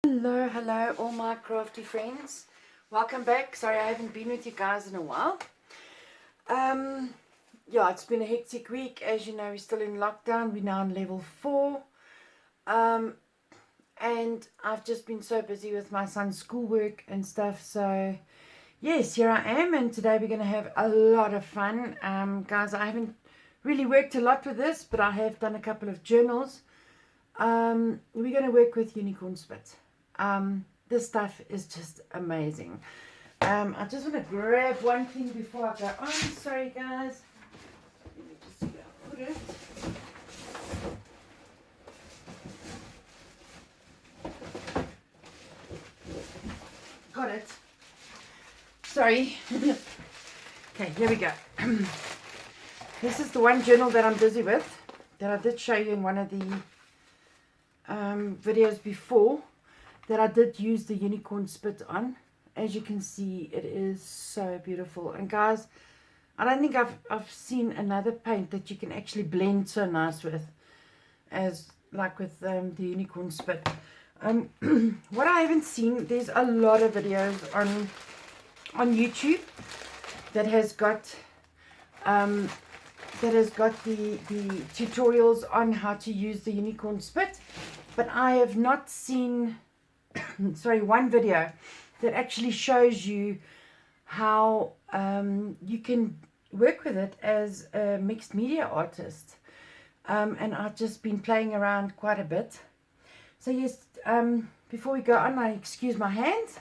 Hello all my crafty friends. Welcome back. Sorry I haven't been with you guys in a while. Yeah, it's been a hectic week. As you know, we're still in lockdown. We're now on level 4. And I've just been so busy with my son's schoolwork and stuff. So yes, here I am, and today we're going to have a lot of fun. Guys, I haven't really worked a lot with this, but I have done a couple of journals. We're going to work with unicorn spit. This stuff is just amazing. I just want to grab one thing before I go on. Sorry guys. Let me just see where I put it. Got it. Sorry. Okay, here we go. This is the one journal that I'm busy with, that I did show you in one of the videos before, that I did use the unicorn spit on. As you can see, it is so beautiful. And guys, I don't think I've seen another paint that you can actually blend so nice with, as like with the unicorn spit. What I haven't seen, there's a lot of videos on YouTube that has got the tutorials on how to use the unicorn spit, but I have not seen one video that actually shows you how you can work with it as a mixed media artist. And I've just been playing around quite a bit. So yes, before we go on, I excuse my hands.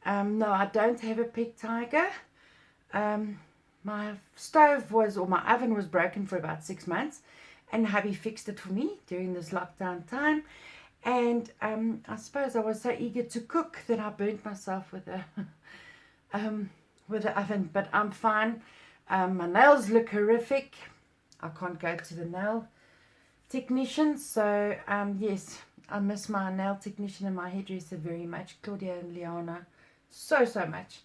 No, I don't have a pet tiger. My stove my oven was broken for about 6 months, and hubby fixed it for me during this lockdown time. And I suppose I was so eager to cook that I burnt myself with the oven, but I'm fine. My nails look horrific. I can't go to the nail technician, so yes, I miss my nail technician and my hairdresser very much, Claudia and Liana, so much.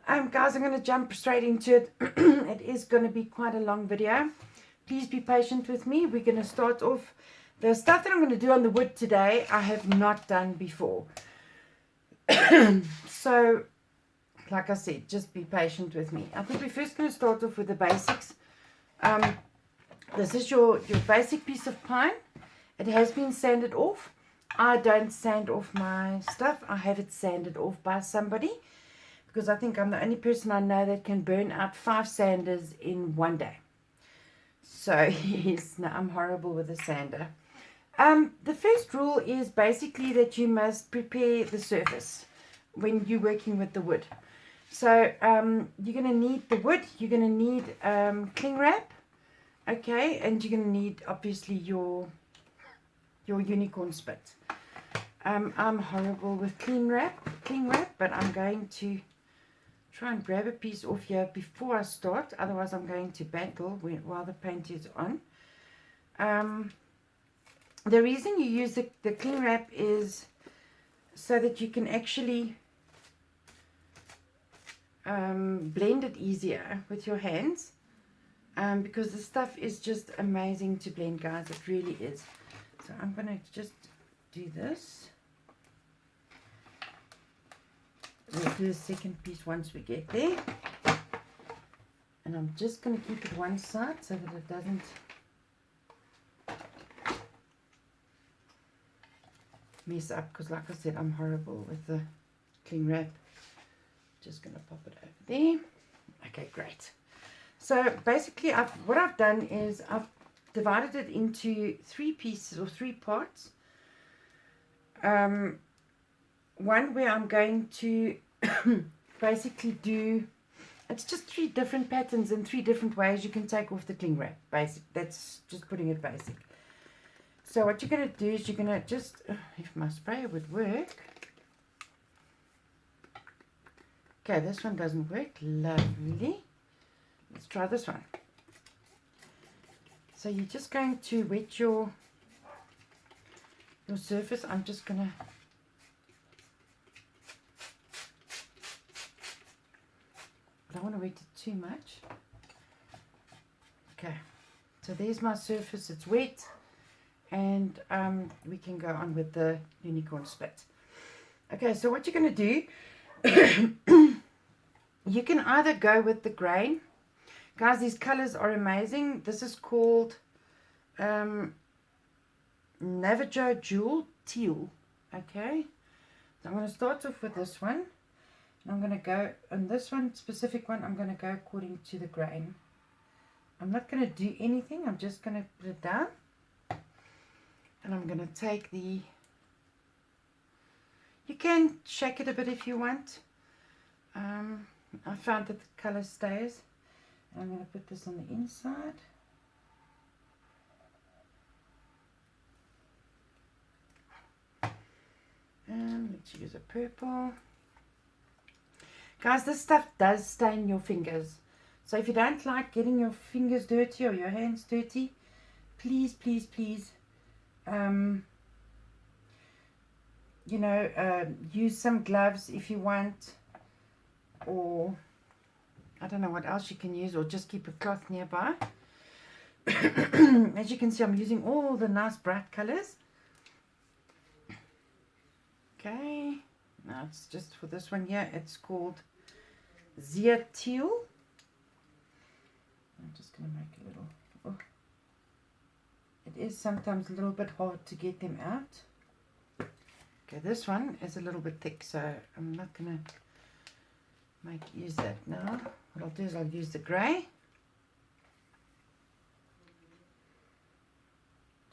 Guys, I'm going to jump straight into it. It is going to be quite a long video. Please be patient with me. We're going to start off. The stuff that I'm going to do on the wood today, I have not done before. So, like I said, just be patient with me. I think we're first going to start off with the basics. This is your basic piece of pine. It has been sanded off. I don't sand off my stuff. I have it sanded off by somebody, because I think I'm the only person I know that can burn out 5 sanders in one day. So, yes, no, I'm horrible with a sander. The first rule is basically that you must prepare the surface when you're working with the wood. So, you're going to need the wood, you're going to need cling wrap, okay, and you're going to need, obviously, your unicorn spit. I'm horrible with cling wrap, but I'm going to try and grab a piece off here before I start, otherwise I'm going to battle while the paint is on. The reason you use the cling wrap is so that you can actually blend it easier with your hands, because the stuff is just amazing to blend, guys. It really is. So I'm going to just do this. We'll do a second piece once we get there. And I'm just going to keep it one side so that it doesn't mess up, because like I said, I'm horrible with the cling wrap. Just going to pop it over there. Okay, great. So basically what I've done is I've divided it into 3 pieces or 3 parts. One where I'm going to basically do, it's just 3 different patterns and 3 different ways you can take off the cling wrap. Basic, that's just putting it basic. So what you're going to do is you're going to just, if my sprayer would work. Okay, this one doesn't work. Lovely. Let's try this one. So you're just going to wet your surface. I'm just going to I don't want to wet it too much. Okay, so there's my surface. It's wet. And we can go on with the unicorn spit. Okay, so what you're going to do, you can either go with the grain. Guys, these colors are amazing. This is called Navajo Jewel Teal. Okay, so I'm going to start off with this one. I'm going to go on this one, specific one, I'm going to go according to the grain. I'm not going to do anything. I'm just going to put it down. And I'm going to take the... You can shake it a bit if you want. I found that the color stays. I'm going to put this on the inside. And let's use a purple. Guys, this stuff does stain your fingers. So if you don't like getting your fingers dirty or your hands dirty, please, please, please, you know, use some gloves if you want, or I don't know what else you can use, or just keep a cloth nearby. As you can see, I'm using all the nice bright colors. Okay, now it's just for this one here. It's called Zia Teal. I'm just going to make a little... Oh. It is sometimes a little bit hard to get them out. Okay, this one is a little bit thick, so I'm not going to use that now. What I'll do is I'll use the grey.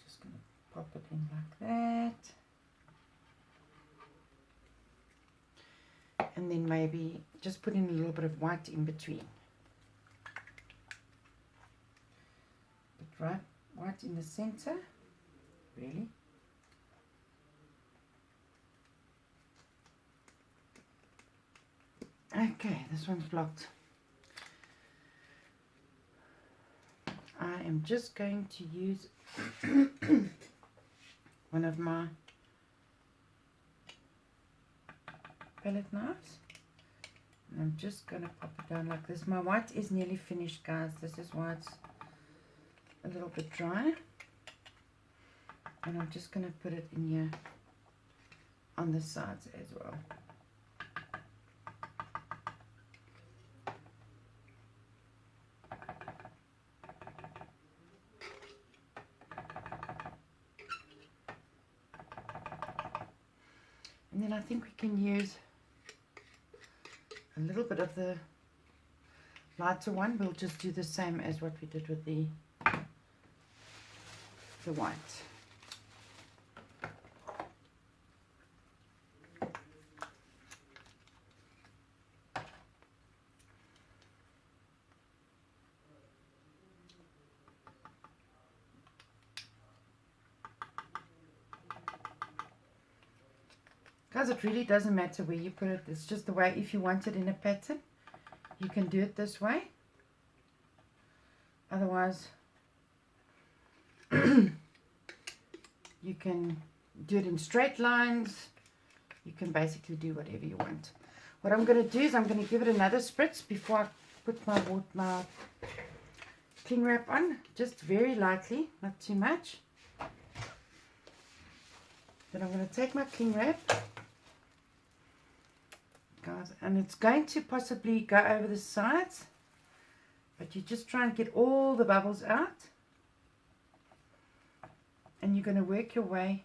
Just going to pop it in like that. And then maybe just put in a little bit of white in between. But right, white in the center, really. Okay, this one's blocked. I am just going to use one of my palette knives. And I'm just going to pop it down like this. My white is nearly finished, guys. This is why it's a little bit dry. And I'm just going to put it in here on the sides as well. And then I think we can use a little bit of the lighter one. We'll just do the same as what we did with the white. Guys, it really doesn't matter where you put it. It's just the way, if you want it in a pattern, you can do it this way. Otherwise, you can do it in straight lines. You can basically do whatever you want. What I'm going to do is I'm going to give it another spritz before I put my cling wrap on. Just very lightly, not too much. Then I'm going to take my cling wrap, guys, and it's going to possibly go over the sides, but you just try and get all the bubbles out, and you're going to work your way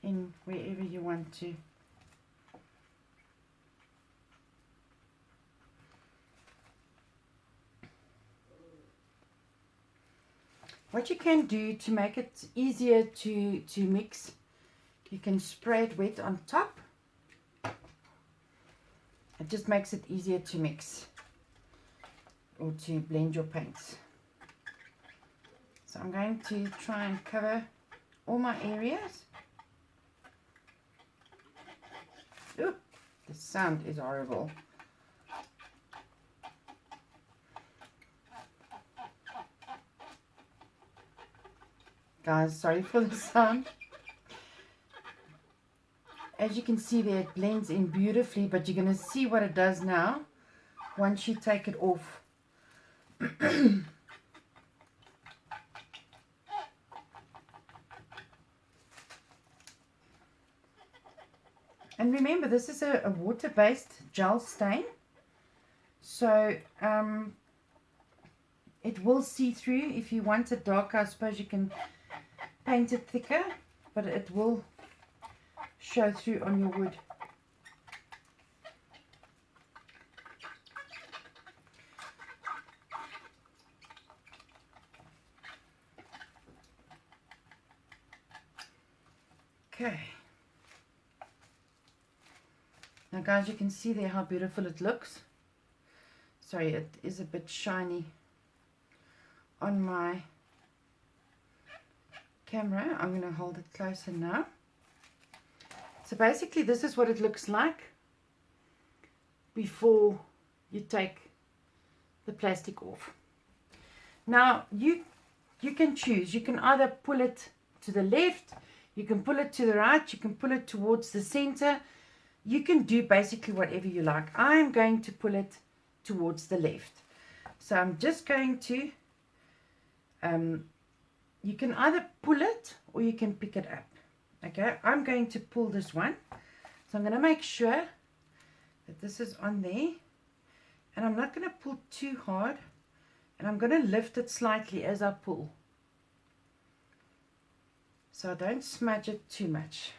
in wherever you want to. What you can do to make it easier to mix, you can spray it wet on top. It just makes it easier to mix or to blend your paints. So I'm going to try and cover all my areas. Ooh, the sound is horrible. Guys, sorry for the sound. As you can see there, it blends in beautifully, but you're going to see what it does now once you take it off. And remember, this is a water-based gel stain. So it will see through. If you want it darker, I suppose you can paint it thicker, but it will show through on your wood. Okay. Now guys, you can see there how beautiful it looks. Sorry, it is a bit shiny on my camera. I'm going to hold it closer now. So basically this is what it looks like before you take the plastic off. Now you can choose. You can either pull it to the left, you can pull it to the right, you can pull it towards the center. You can do basically whatever you like. I'm going to pull it towards the left. So I'm just going to, you can either pull it or you can pick it up. Okay, I'm going to pull this one. So I'm going to make sure that this is on there. And I'm not going to pull too hard. And I'm going to lift it slightly as I pull. So I don't smudge it too much.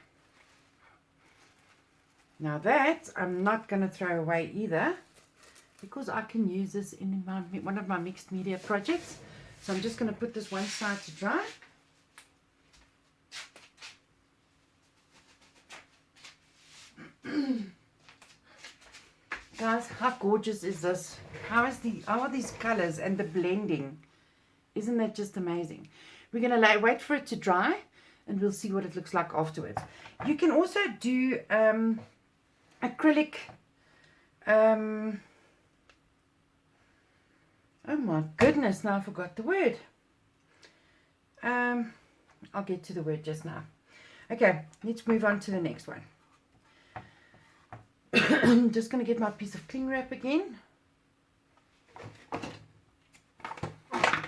Now that I'm not going to throw away either, because I can use this in one of my mixed media projects. So I'm just going to put this one side to dry. Guys, how gorgeous is this? How are these colors and the blending? Isn't that just amazing? We're going to wait for it to dry and we'll see what it looks like afterwards. You can also do acrylic, oh my goodness, now I forgot the word. I'll get to the word just now. Okay, let's move on to the next one. I'm just going to get my piece of cling wrap again. Oh,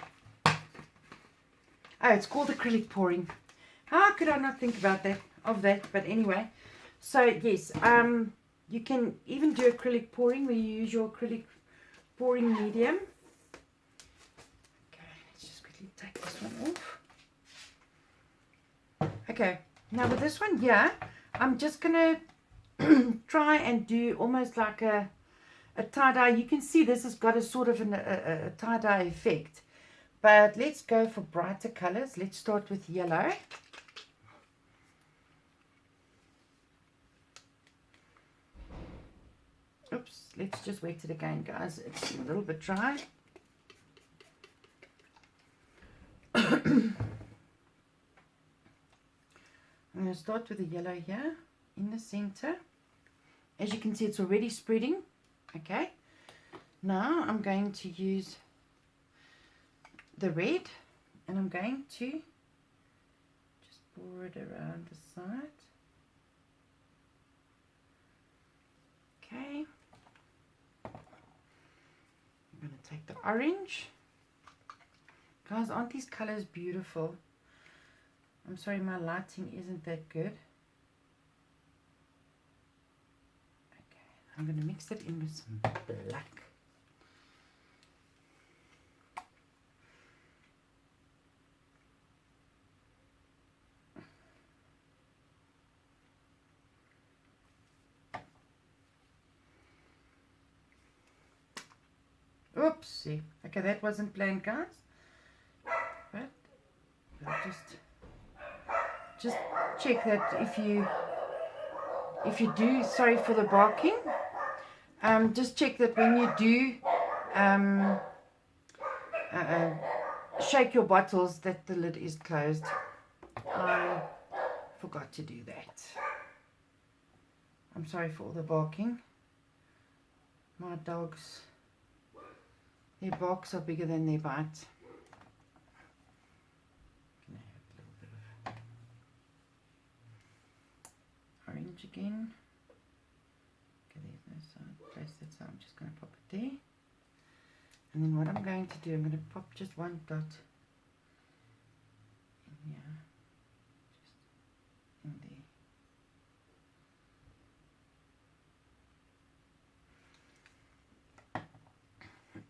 it's called acrylic pouring. How could I not think about that, but anyway. So yes, you can even do acrylic pouring where you use your acrylic pouring medium. Okay, let's just quickly take this one off. Okay, now with this one here, I'm just going to try and do almost like a tie-dye. You can see this has got a sort of a tie-dye effect. But let's go for brighter colors. Let's start with yellow. Oops, let's just wet it again, guys. It's a little bit dry. I'm going to start with the yellow here in the center. As you can see, it's already spreading. Okay. Now I'm going to use the red and I'm going to just pour it around the side. Okay. I'm going to take the orange. Guys, aren't these colors beautiful? I'm sorry, my lighting isn't that good. Okay, I'm going to mix it in with some black. Oopsie. Okay, that wasn't planned, guys. But I'll just check that if you do, sorry for the barking, just check that when you do shake your bottles that the lid is closed. I forgot to do that. I'm sorry for all the barking. My dogs, their barks are bigger than their bites. Can I have a little bit of orange again? Okay, there's no side place that, so I'm just going to pop it there. And then what I'm going to do, I'm going to pop just one dot in here, just in there.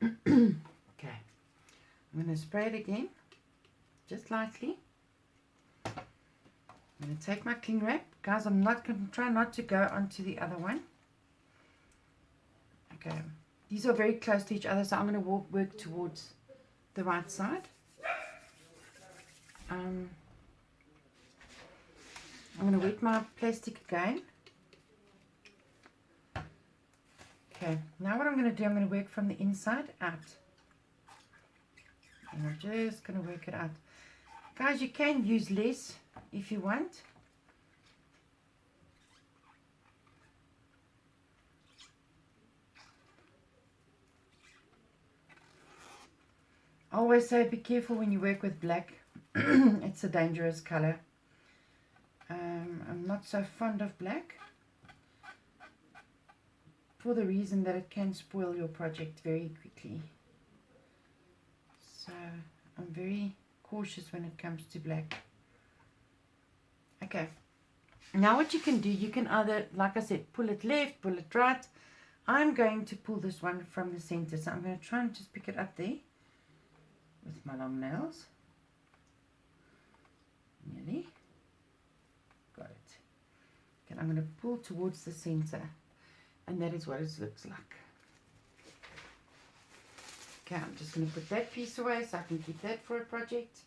Okay, I'm going to spray it again, just lightly. I'm going to take my cling wrap. Guys, I'm not going to try not to go onto the other one. Okay, these are very close to each other, so I'm going to work towards the right side. I'm going to wet my plastic again. Okay, now what I'm going to do, I'm going to work from the inside out. And I'm just going to work it out. Guys, you can use less if you want. I always say be careful when you work with black. It's a dangerous color. I'm not so fond of black, for the reason that it can spoil your project very quickly. So I'm very cautious when it comes to black. Okay, now what you can do, you can either, like I said, pull it left, pull it right. I'm going to pull this one from the center, so I'm going to try and just pick it up there with my long nails. Nearly got it. Okay, I'm going to pull towards the center, and that is what it looks like. Okay, I'm just going to put that piece away so I can keep that for a project.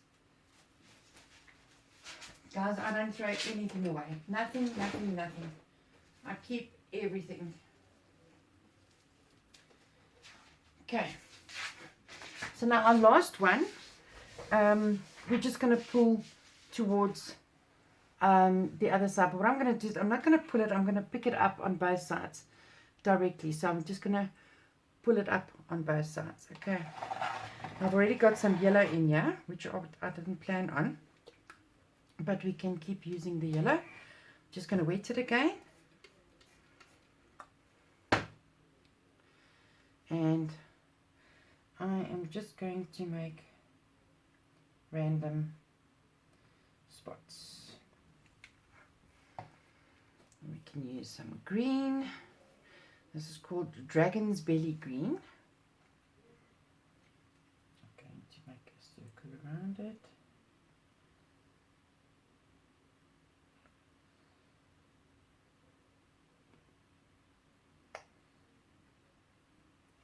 Guys, I don't throw anything away. Nothing, nothing, nothing. I keep everything. Okay. So now our last one, we're just going to pull towards the other side. But what I'm going to do is I'm not going to pull it. I'm going to pick it up on both sides directly. So I'm just going to pull it up on both sides. Okay. I've already got some yellow in here, which I didn't plan on. But we can keep using the yellow. Just going to wet it again. And I am just going to make random spots. We can use some green. This is called Dragon's Belly Green. I'm going to make a circle around it.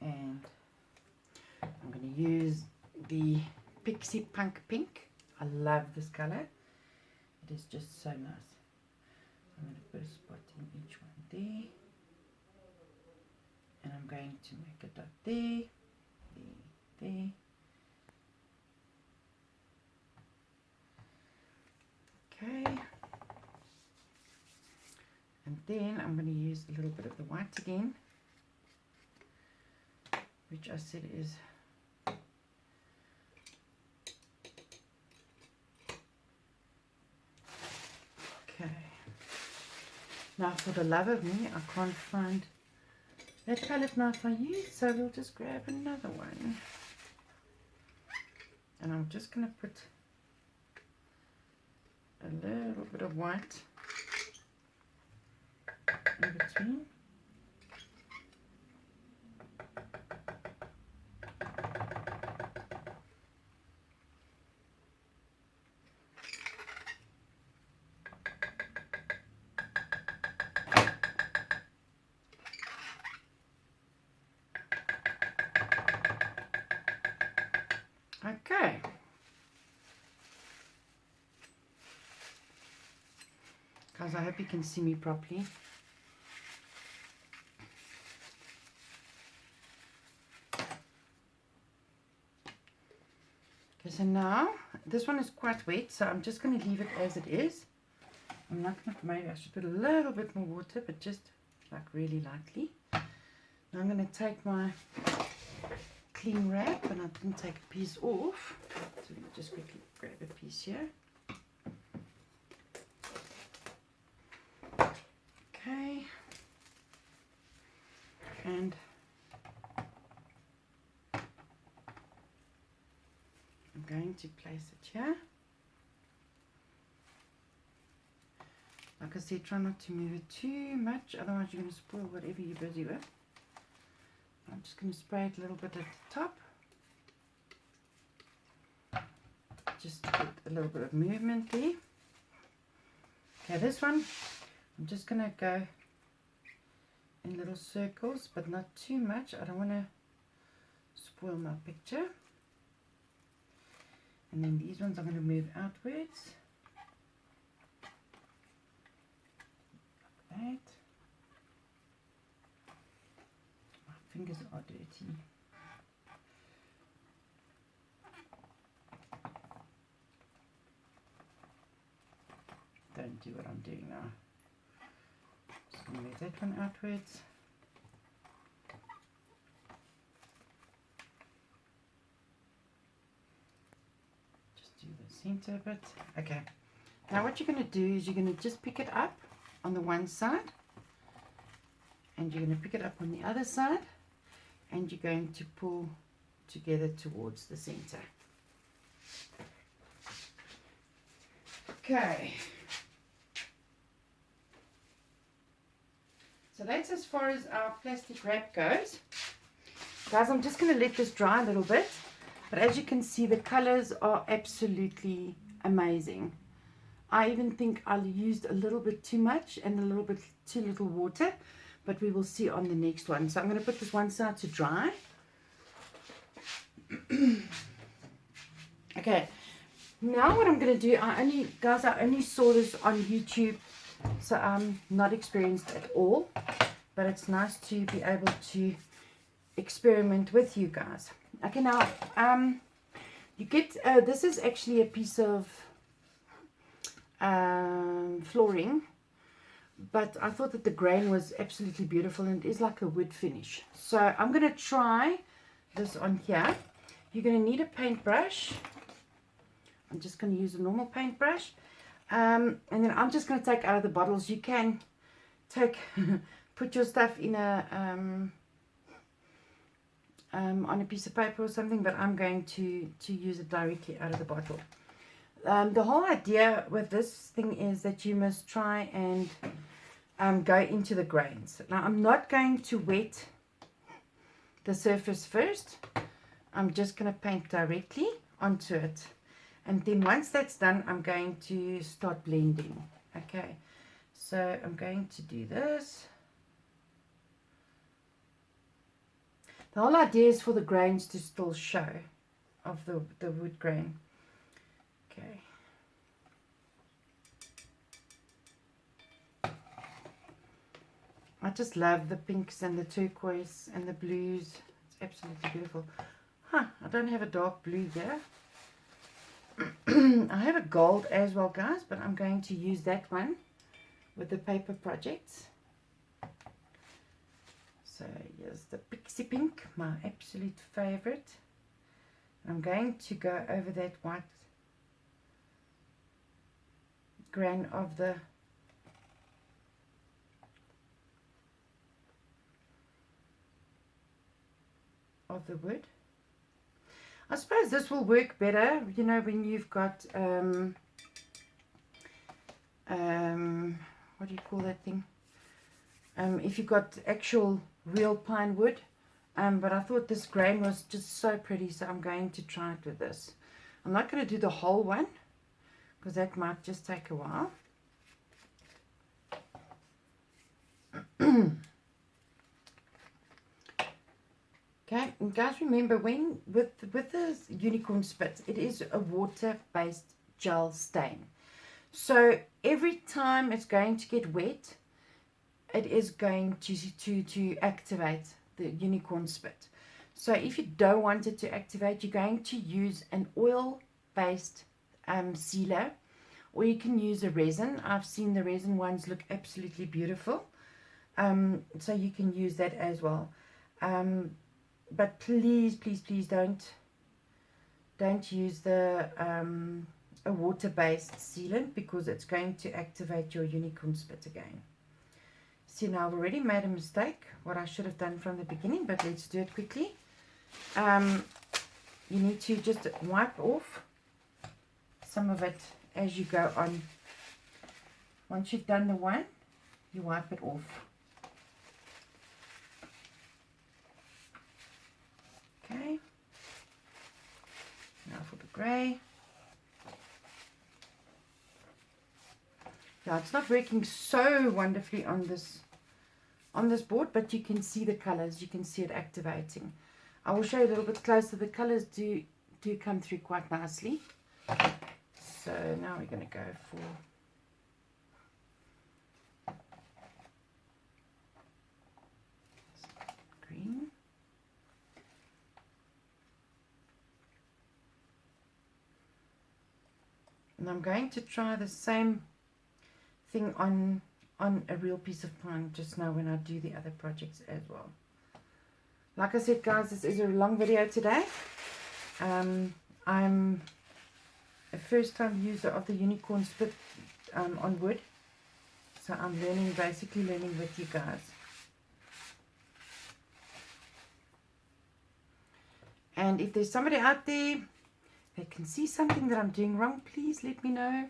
And I'm going to use the Pixie Punk Pink. I love this color. It is just so nice. I'm going to put a spot in each one there. And I'm going to make a dot there, there. Okay. And then I'm going to use a little bit of the white again, which I said is okay. Now for the love of me, I can't find that palette knife I used, so we'll just grab another one. And I'm just going to put a little bit of white in between. Okay. Guys, I hope you can see me properly. Okay, so now this one is quite wet, so I'm just going to leave it as it is. I'm not going to, maybe I should put a little bit more water, but just like really lightly. Now I'm going to take my cling wrap, and I didn't take a piece off, so we'll just quickly grab a piece here. Okay, and I'm going to place it here. Like I said, try not to move it too much, otherwise you're going to spoil whatever you're busy with. I'm just going to spray it a little bit at the top. Just to get a little bit of movement there. Okay, this one, I'm just going to go in little circles, but not too much. I don't want to spoil my picture. And then these ones I'm going to move outwards. Like that. My fingers are dirty. Don't do what I'm doing now. Just going to move that one outwards. Just do the center bit. Okay. Now what you're going to do is you're going to just pick it up on the one side. And you're going to pick it up on the other side. And you're going to pull together towards the center. Okay. So that's as far as our plastic wrap goes. Guys, I'm just going to let this dry a little bit. But as you can see, the colors are absolutely amazing. I even think I used a little bit too much and a little bit too little water. But we will see on the next one. So I'm going to put this one side to dry. Okay. Now what I'm going to do, I only saw this on YouTube. So I'm not experienced at all, but it's nice to be able to experiment with you guys. Okay, now you get this is actually a piece of flooring, but I thought that the grain was absolutely beautiful and it is like a wood finish. So I'm going to try this on here. You're going to need a paintbrush. I'm just going to use a normal paintbrush. And then I'm just going to take out of the bottles. You can take, put your stuff in a, on a piece of paper or something, but I'm going to use it directly out of the bottle. The whole idea with this thing is that you must try and go into the grains. Now I'm not going to wet the surface first. I'm just going to paint directly onto it. And then once that's done, I'm going to start blending. Okay, so I'm going to do this. The whole idea is for the grains to still show of the wood grain. Okay. I just love the pinks and the turquoise and the blues. It's absolutely beautiful. Huh, I don't have a dark blue here. I have a gold as well, guys, but I'm going to use that one with the paper projects. So here's the pixie pink, my absolute favorite. I'm going to go over that white grain of the wood. I suppose this will work better, you know, when you've got, what do you call that thing? If you've got actual real pine wood. But I thought this grain was just so pretty, so I'm going to try it with this. I'm not going to do the whole one, because that might just take a while. Okay, and guys, remember when with this unicorn spit, it is a water-based gel stain. So every time it's going to get wet, it is going to activate the unicorn spit. So if you don't want it to activate, you're going to use an oil-based sealer, or you can use a resin. I've seen the resin ones look absolutely beautiful. So you can use that as well. But please, please, please don't use the a water-based sealant, because it's going to activate your unicorn spit again. See, now I've already made a mistake, what I should have done from the beginning, but let's do it quickly. You need to just wipe off some of it as you go on. Once you've done the one, you wipe it off. Okay. Now for the grey. Yeah, it's not working so wonderfully on this board, but you can see the colors. You can see it activating. I will show you a little bit closer. The colors do come through quite nicely. So now we're going to go for green. And I'm going to try the same thing on a real piece of pine just now when I do the other projects as well. Like I said, guys, this is a long video today. I'm a first-time user of the unicorn spit on wood, so I'm basically learning with you guys. And if there's somebody out there that can see something that I'm doing wrong, please let me know.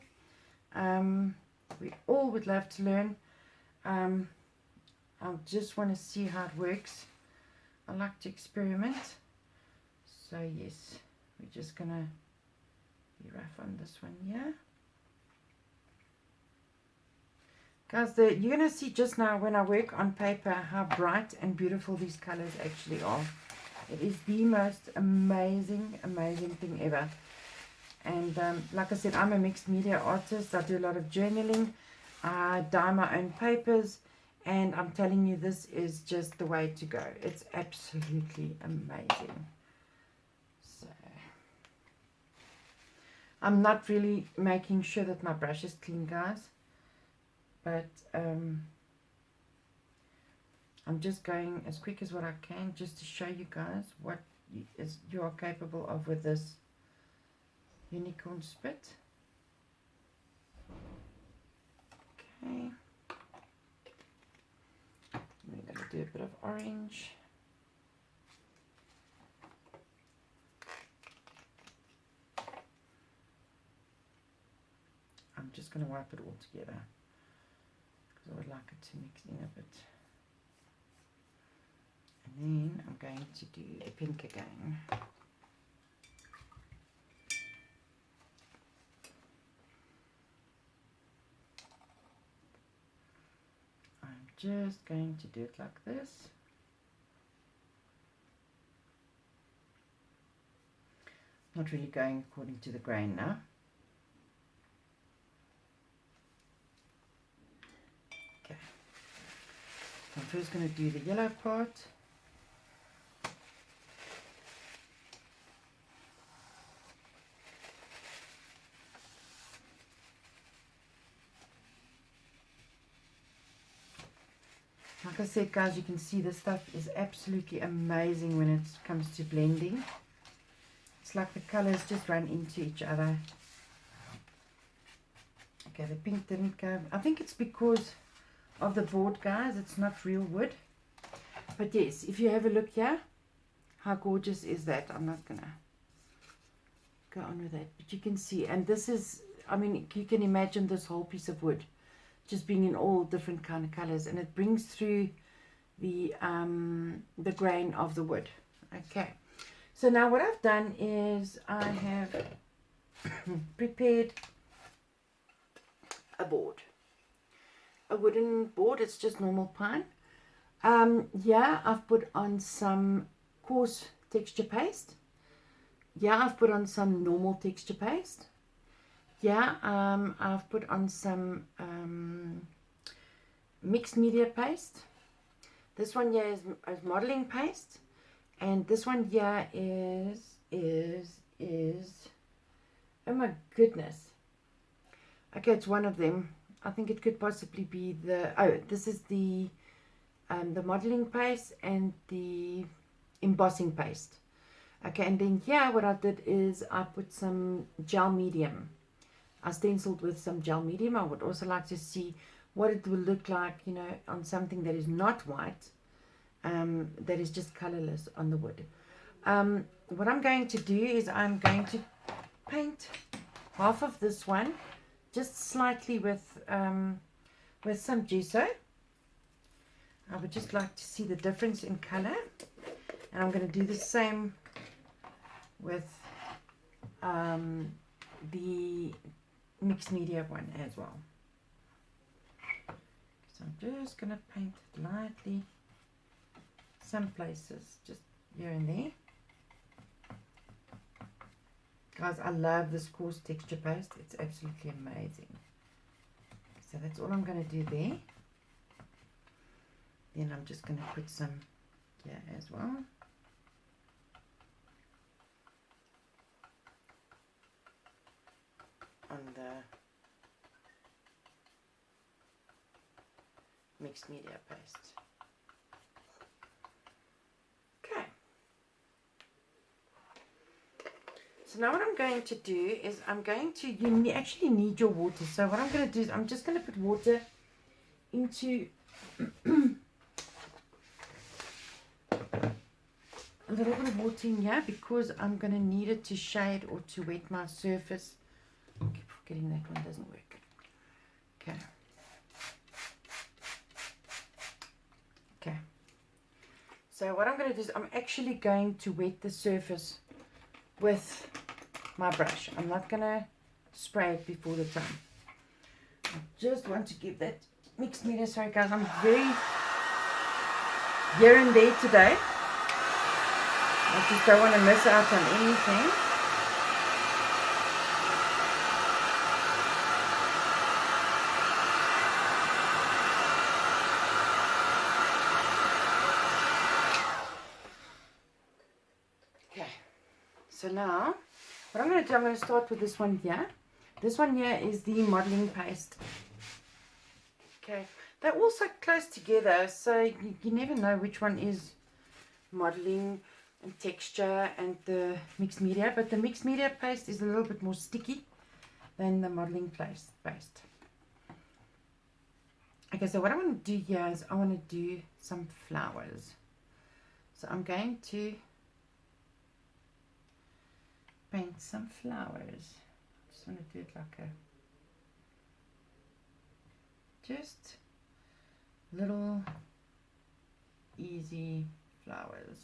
We all would love to learn. I just want to see how it works. I like to experiment. So yes, we're just going to be rough on this one here. Guys, you're going to see just now when I work on paper how bright and beautiful these colors actually are. It is the most amazing thing ever. And like I said, I'm a mixed media artist. I do a lot of journaling. I dye my own papers. And I'm telling you, this is just the way to go. It's absolutely amazing. So, I'm not really making sure that my brush is clean, guys. But I'm just going as quick as what I can just to show you guys what you are capable of with this unicorn spit. Okay. We're going to do a bit of orange. I'm just going to wipe it all together because I would like it to mix in a bit. And then I'm going to do the pink again. I'm just going to do it like this. Not really going according to the grain now. Okay. I'm first going to do the yellow part. Like I said, guys, you can see this stuff is absolutely amazing when it comes to blending. It's like the colors just run into each other. Okay, the pink didn't go. I think it's because of the board, guys. It's not real wood. But yes, if you have a look here, how gorgeous is that? I'm not going to go on with that. But you can see, and this is, I mean, you can imagine this whole piece of wood just being in all different kind of colors, and it brings through the grain of the wood. Okay, so now what I've done is I have prepared a board, a wooden board. It's just normal pine. Yeah, I've put on some coarse texture paste. Yeah, I've put on some normal texture paste. Yeah, I've put on some mixed media paste. This one here is modeling paste, and this one here is oh my goodness. Okay, it's one of them. I think it could possibly be this is the modeling paste and the embossing paste. Okay, and then here what I did is I put some gel medium. I stenciled with some gel medium. I would also like to see what it will look like, you know, on something that is not white, that is just colorless on the wood. What I'm going to do is I'm going to paint half of this one just slightly with some gesso. I would just like to see the difference in color, and I'm going to do the same with the mixed media one as well. So I'm just going to paint it lightly, some places, just here and there. Guys, I love this coarse texture paste. It's absolutely amazing. So that's all I'm going to do there. Then I'm just going to put some here as well. On the mixed media paste. Okay. So now what I'm going to do is you actually need your water. So what I'm going to do is I'm just going to put water into a little bit of water in here because I'm going to need it to shade or to wet my surface. I keep forgetting that one doesn't work. Okay. Okay. So what I'm going to do is I'm actually going to wet the surface with my brush. I'm not going to spray it before the time. I just want to give that mixed media. Sorry guys, I'm very here and there today. I just don't want to miss out on anything. Okay, so now what I'm going to do, I'm going to start with this one here. This one here is the modeling paste. Okay, they're all so close together, so you never know which one is modeling and texture and the mixed media, but the mixed media paste is a little bit more sticky than the modeling paste. Okay, so what I want to do here is I want to do some flowers. So I'm going to paint some flowers. I just want to do it like just little easy flowers.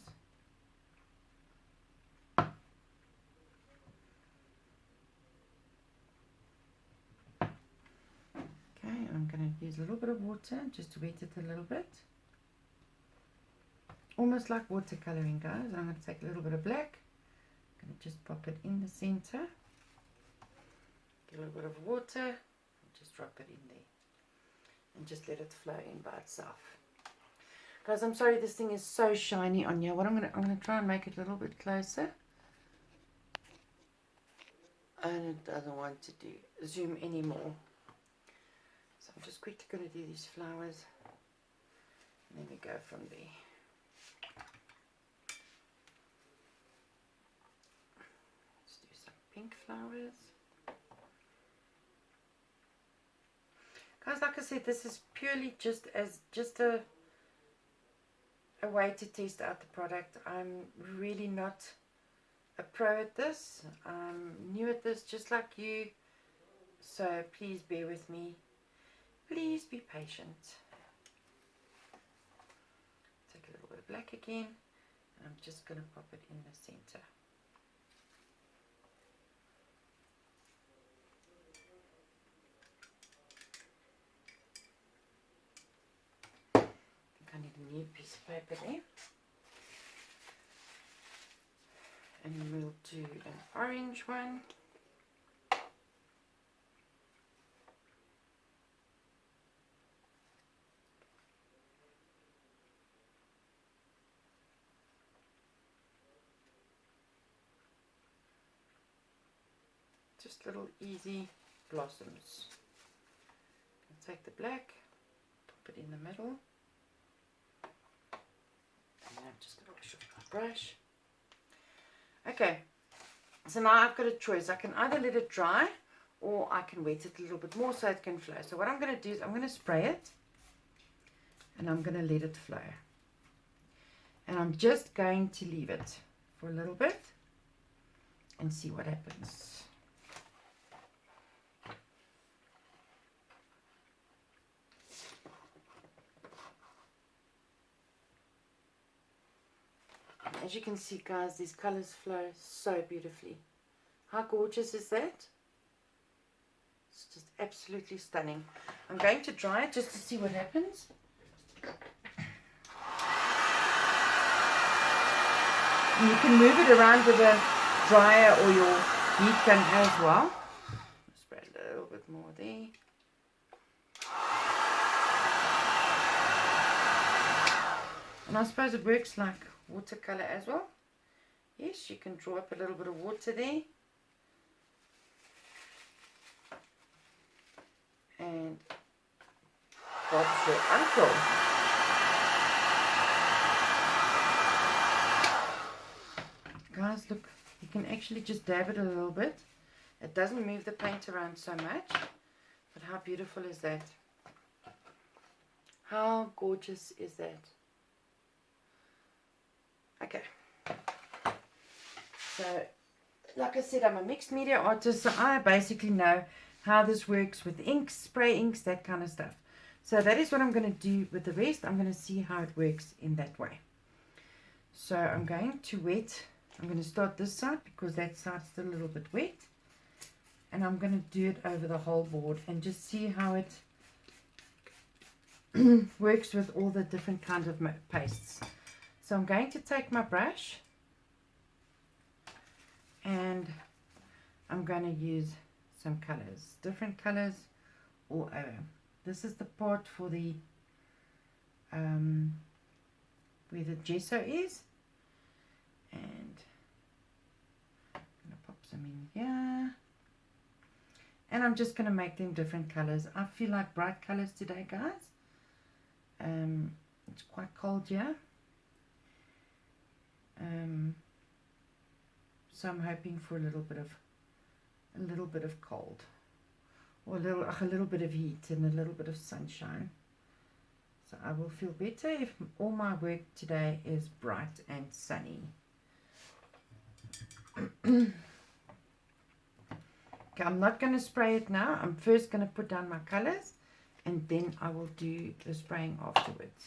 Okay, I'm going to use a little bit of water just to wet it a little bit. Almost like watercoloring, guys. I'm going to take a little bit of black. I'm going to just pop it in the center. Get a little bit of water. And just drop it in there. And just let it flow in by itself. Guys, I'm sorry this thing is so shiny on here. What I'm going to try and make it a little bit closer. And it doesn't want to zoom anymore. So I'm just quickly going to do these flowers. And then we go from there. Let's do some pink flowers. Guys, like I said, this is purely just a way to test out the product. I'm really not a pro at this. I'm new at this, just like you. So please bear with me. Please be patient. Take a little bit of black again. And I'm just going to pop it in the center. I need a new piece of paper there. And we'll do an orange one. Just little easy blossoms. I'll take the black, pop it in the middle. And then I'm just going to wash off my brush. Okay, so now I've got a choice. I can either let it dry or I can wet it a little bit more so it can flow. So what I'm going to do is I'm going to spray it and I'm going to let it flow. And I'm just going to leave it for a little bit and see what happens. As as you can see, guys, these colors flow so beautifully. How gorgeous is that? It's just absolutely stunning. I'm going to dry it just to see what happens. And you can move it around with a dryer or your heat gun as well. Spray a little bit more there. And I suppose it works like watercolor as well. Yes, you can draw up a little bit of water there. And Bob's your uncle. Guys, look, you can actually just dab it a little bit. It doesn't move the paint around so much. But how beautiful is that? How gorgeous is that? Okay. So, like I said, I'm a mixed media artist, so I basically know how this works with inks, spray inks, that kind of stuff. So that is what I'm going to do with the rest. I'm going to see how it works in that way. So I'm going to wet. I'm going to start this side because that side's still a little bit wet. And I'm going to do it over the whole board and just see how it works with all the different kinds of pastes. So I'm going to take my brush and I'm going to use some colors, different colors all over. This is the part for the where the gesso is, and I'm going to pop some in here, and I'm just going to make them different colors. I feel like bright colors today, guys. It's quite cold here, so I'm hoping for a little bit of cold, or a little bit of heat and a little bit of sunshine. So I will feel better if all my work today is bright and sunny. Okay, I'm not going to spray it now. I'm first going to put down my colors and then I will do the spraying afterwards.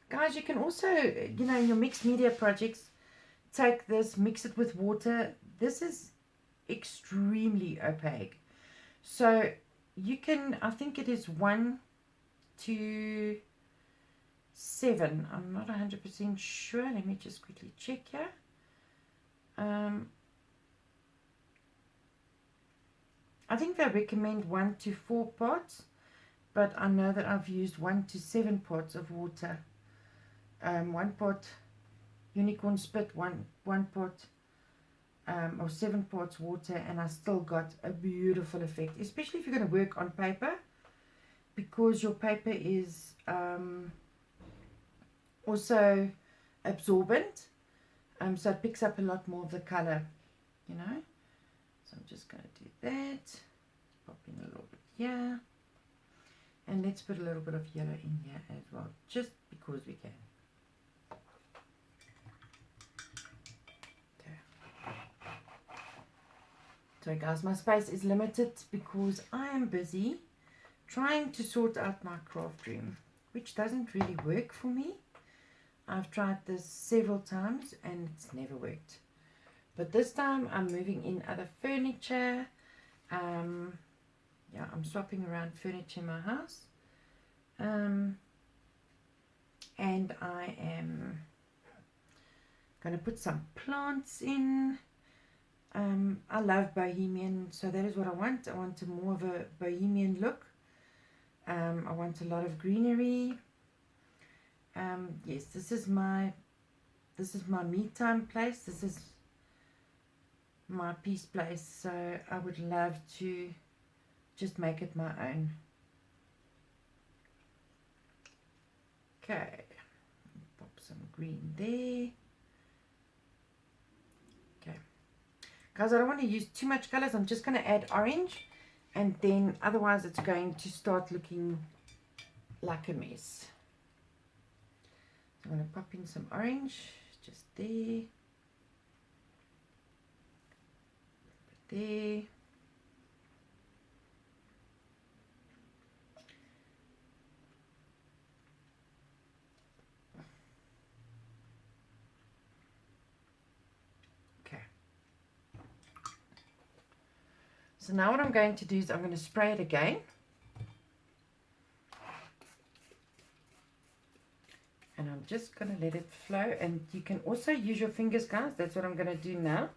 Guys, you can also, you know, in your mixed media projects, take this, mix it with water. This is extremely opaque. So you can, I think it is 1 to 7. I'm not 100% sure. Let me just quickly check here. I think they recommend 1 to 4 parts, but I know that I've used 1 to 7 parts of water. 1 part unicorn spit, one part or 7 parts water, and I still got a beautiful effect, especially if you're going to work on paper, because your paper is also absorbent, so it picks up a lot more of the color, you know. So I'm just going to do that, pop in a little bit here, and let's put a little bit of yellow in here as well, just because we can. So guys, my space is limited because I am busy trying to sort out my craft room, which doesn't really work for me. I've tried this several times and it's never worked. But this time I'm moving in other furniture. Yeah, I'm swapping around furniture in my house. And I am going to put some plants in. I love bohemian, so that is what I want. I want more of a bohemian look. I want a lot of greenery. Yes, this is my me time place. This is my peace place. So I would love to just make it my own. Okay, pop some green there. Okay. Guys, I don't want to use too much colors. I'm just going to add orange, and then otherwise it's going to start looking like a mess. So I'm going to pop in some orange just there, there. So now what I'm going to do is I'm going to spray it again. And I'm just going to let it flow. And you can also use your fingers, guys. That's what I'm going to do now.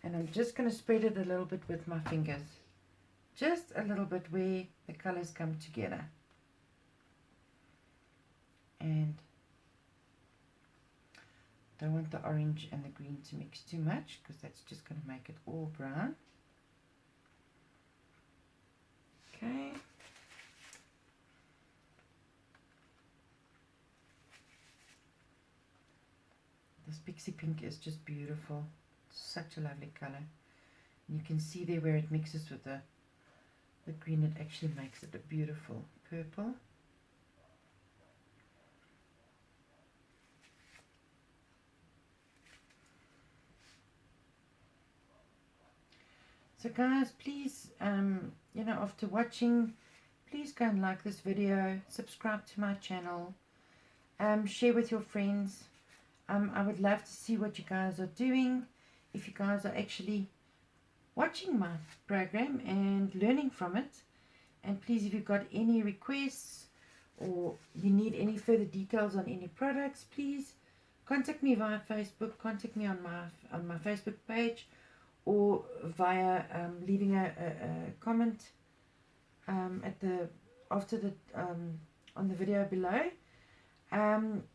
And I'm just going to spread it a little bit with my fingers. Just a little bit where the colors come together. And don't want the orange and the green to mix too much, because that's just going to make it all brown. Okay. This pixie pink is just beautiful. Such a lovely color. And you can see there where it mixes with the green, it actually makes it a beautiful purple. So guys, please, you know, after watching, please go and like this video, subscribe to my channel, share with your friends. I would love to see what you guys are doing, if you guys are actually watching my program and learning from it. And please, if you've got any requests or you need any further details on any products, please contact me via Facebook, contact me on my Facebook page, or via leaving a comment on the video below.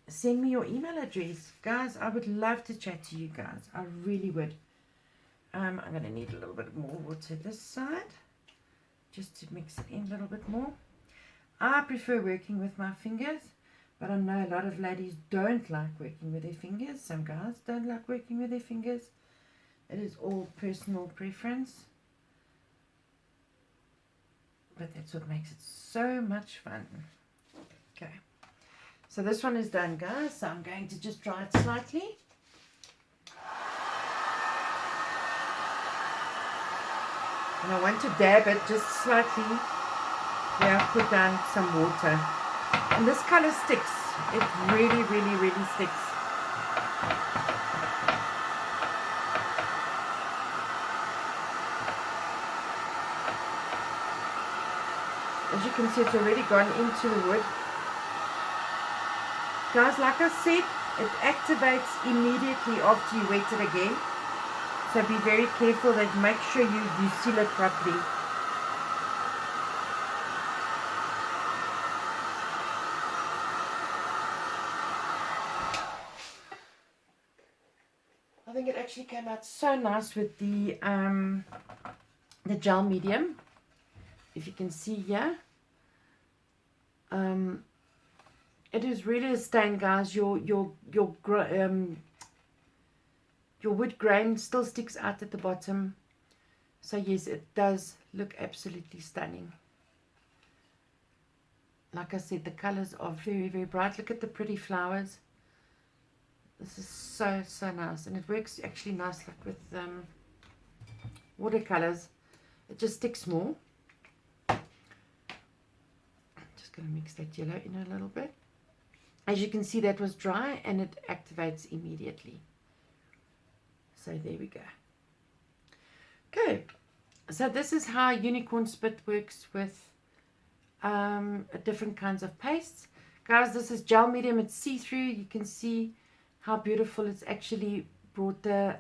Send me your email address, guys. I would love to chat to you guys. I really would. I'm going to need a little bit more water this side, just to mix it in a little bit more. I prefer working with my fingers, but I know a lot of ladies don't like working with their fingers. Some guys don't like working with their fingers. It is all personal preference, but that's what makes it so much fun. Okay, so this one is done, guys. So I'm going to just dry it slightly. And I want to dab it just slightly where I put down some water. And this color sticks. It really, really, really sticks. As you can see, it's already gone into the wood. Guys, like I said, it activates immediately after you wet it again. So be very careful that make sure you seal it properly. I think it actually came out so nice with the gel medium. If you can see here, it is really a stain, guys. Your wood grain still sticks out at the bottom. So yes, it does look absolutely stunning. Like I said, the colors are very, very bright. Look at the pretty flowers. This is so, so nice. And it works actually nice like with watercolors. It just sticks more. Just going to mix that yellow in a little bit. As you can see, that was dry and it activates immediately. So there we go. Okay, so this is how Unicorn Spit works with different kinds of pastes. Guys, this is gel medium. It's see-through. You can see how beautiful it's actually brought the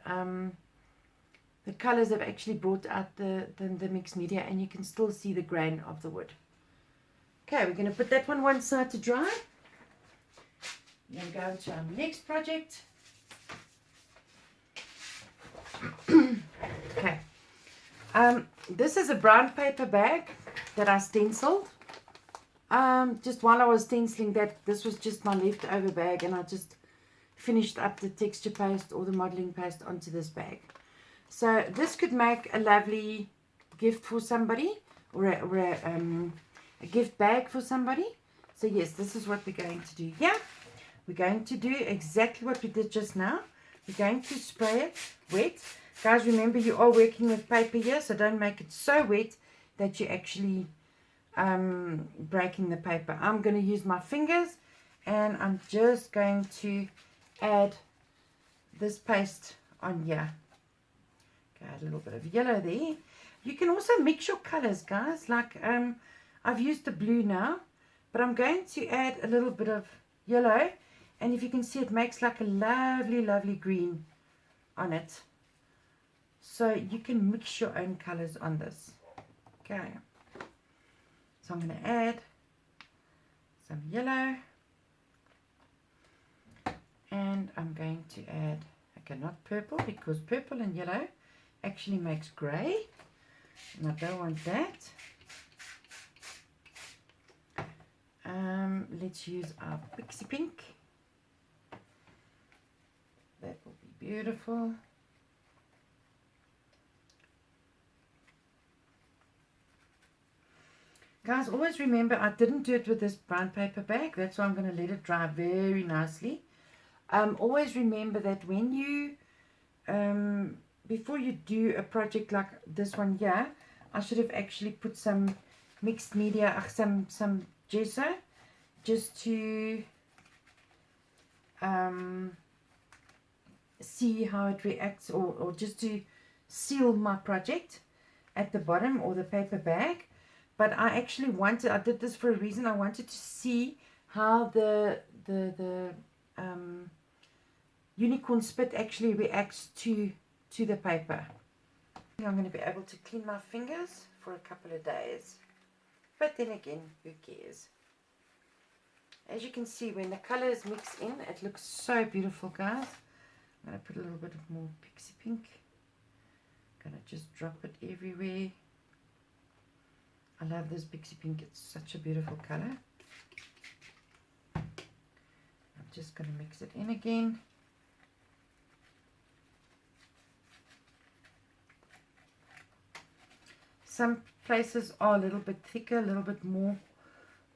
colors have actually brought out the mixed media, and you can still see the grain of the wood. Okay, we're going to put that one side to dry. Then go into our next project. Okay, this is a brown paper bag that I stenciled. Just while I was stenciling that, this was just my leftover bag, and I just finished up the texture paste or the modeling paste onto this bag. So this could make a lovely gift for somebody, or a gift bag for somebody. So yes, this is what we're going to do here. We're going to do exactly what we did just now. We're going to spray it wet. Guys, remember you are working with paper here, so don't make it so wet that you're actually breaking the paper. I'm going to use my fingers, and I'm just going to add this paste on here. Okay, add a little bit of yellow there. You can also mix your colors, guys. Like I've used the blue now, but I'm going to add a little bit of yellow, and if you can see, it makes like a lovely, lovely green on it. So you can mix your own colors on this. Okay. So I'm going to add some yellow, and I'm going to add, okay, not purple, because purple and yellow actually makes grey, and I don't want that. Let's use our pixie pink. That will be beautiful. Guys, always remember, I didn't do it with this brown paper bag. That's why I'm going to let it dry very nicely. Always remember that when you, before you do a project like this one here, I should have actually put some mixed media, some gesso, just to see how it reacts, or just to seal my project at the bottom, or the paper bag. But I actually wanted, I did this for a reason. I wanted to see how the unicorn spit actually reacts to the paper. I'm going to be able to clean my fingers for a couple of days. But then again, who cares? As you can see, when the colors mix in, it looks so beautiful, guys. I'm going to put a little bit of more pixie pink. I'm going to just drop it everywhere. I love this pixie pink. It's such a beautiful color. I'm just going to mix it in again. Some places are a little bit thicker, a little bit more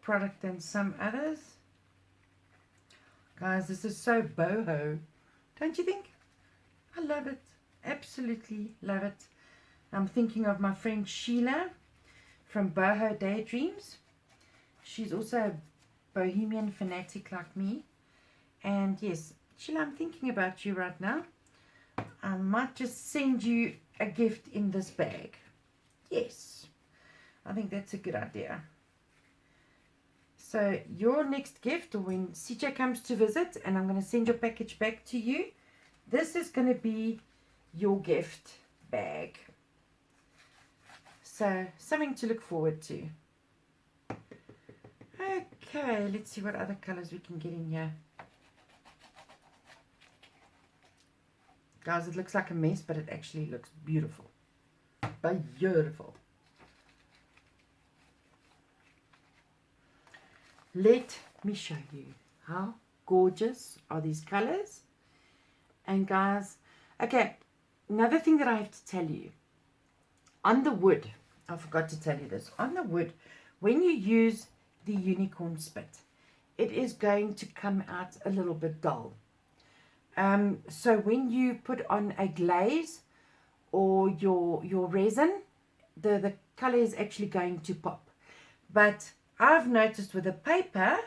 product than some others. Guys, this is so boho. Don't you think? I love it. Absolutely love it. I'm thinking of my friend Sheila from Boho Daydreams. She's also a bohemian fanatic like me. And yes, Sheila, I'm thinking about you right now. I might just send you a gift in this bag. Yes, I think that's a good idea. So your next gift, or when CJ comes to visit and I'm going to send your package back to you, this is going to be your gift bag. So something to look forward to. Okay, let's see what other colors we can get in here. Guys, it looks like a mess, but it actually looks beautiful. Beautiful. Let me show you how gorgeous are these colors. And guys, okay, another thing that I have to tell you, on the wood, I forgot to tell you this, on the wood, when you use the unicorn spit, it is going to come out a little bit dull. So when you put on a glaze or your resin, the color is actually going to pop. But I've noticed with the paper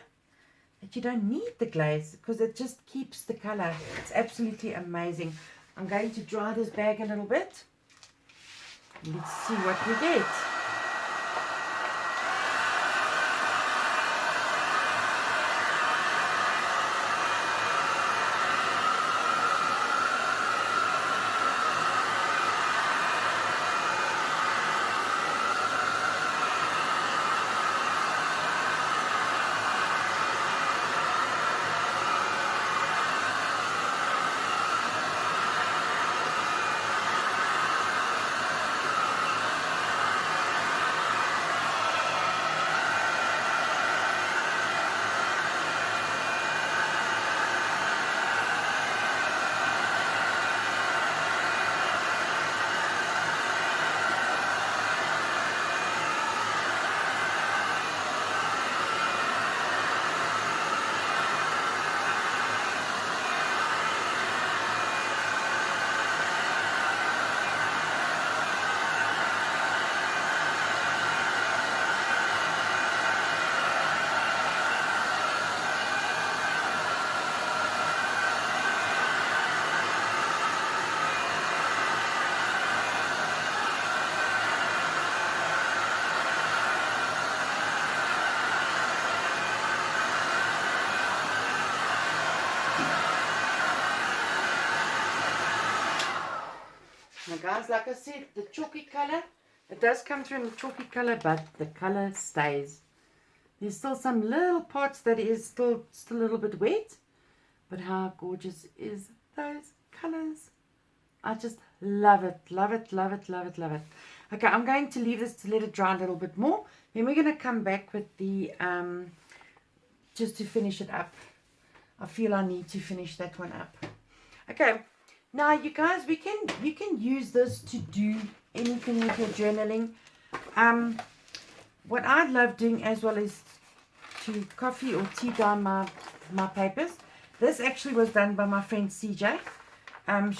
that you don't need the glaze, because it just keeps the color. It's absolutely amazing. I'm going to dry this bag a little bit. Let's see what we get. guys, like I said, the chalky color, it does come through in the chalky color, but the color stays. There's still some little parts that is still a little bit wet, but how gorgeous is those colors? I just love it, love it, love it, love it, love it. Okay, I'm going to leave this to let it dry a little bit more. Then we're going to come back with the, just to finish it up. I feel I need to finish that one up. Okay, now you guys, you can use this to do anything with your journaling. What I love doing as well is to coffee or tea dye my papers. This actually was done by my friend CJ.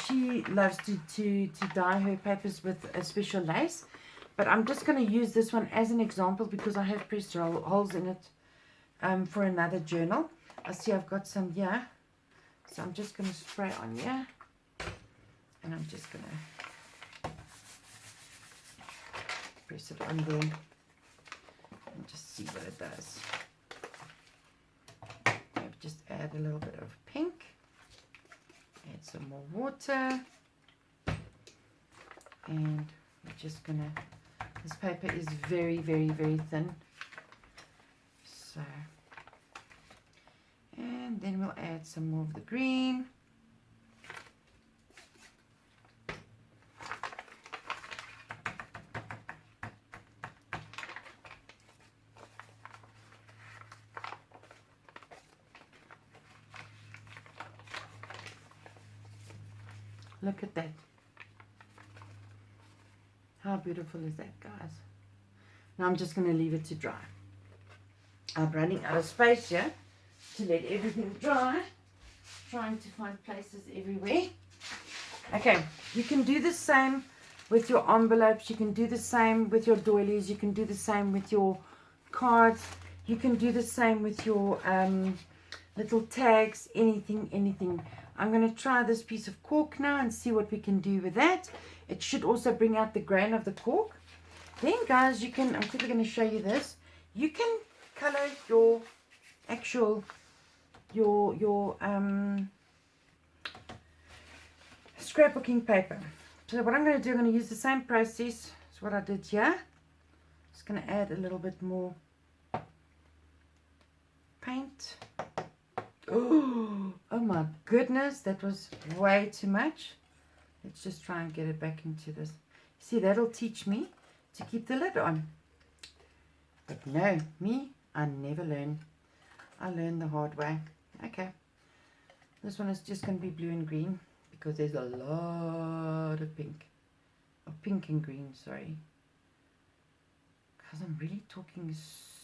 She loves to dye her papers with a special lace. But I'm just going to use this one as an example because I have pressed holes in it for another journal. I see I've got some here. So I'm just going to spray on here. And I'm just going to press it on there. And just see what it does. Maybe just add a little bit of pink. Add some more water. And we're just going to... This paper is very, very, very thin. So, and then we'll add some more of the green. Look at that. How beautiful is that, guys? Now I'm just going to leave it to dry. I'm running out of space here to let everything dry. Trying to find places everywhere. Okay, you can do the same with your envelopes. You can do the same with your doilies. You can do the same with your cards. You can do the same with your little tags. Anything. I'm going to try this piece of cork now and see what we can do with that. It should also bring out the grain of the cork. Then, guys, you can, I'm quickly going to show you this. You can color your actual, your scrapbooking paper. So what I'm going to do, I'm going to use the same process as what I did here. Just going to add a little bit more paint. Oh my goodness, that was way too much. Let's just try and get it back into this. See, that'll teach me to keep the lid on. But no, me, I never learn. I learn the hard way. Okay. This one is just going to be blue and green because there's a lot of pink. Oh, pink and green, sorry. Because I'm really talking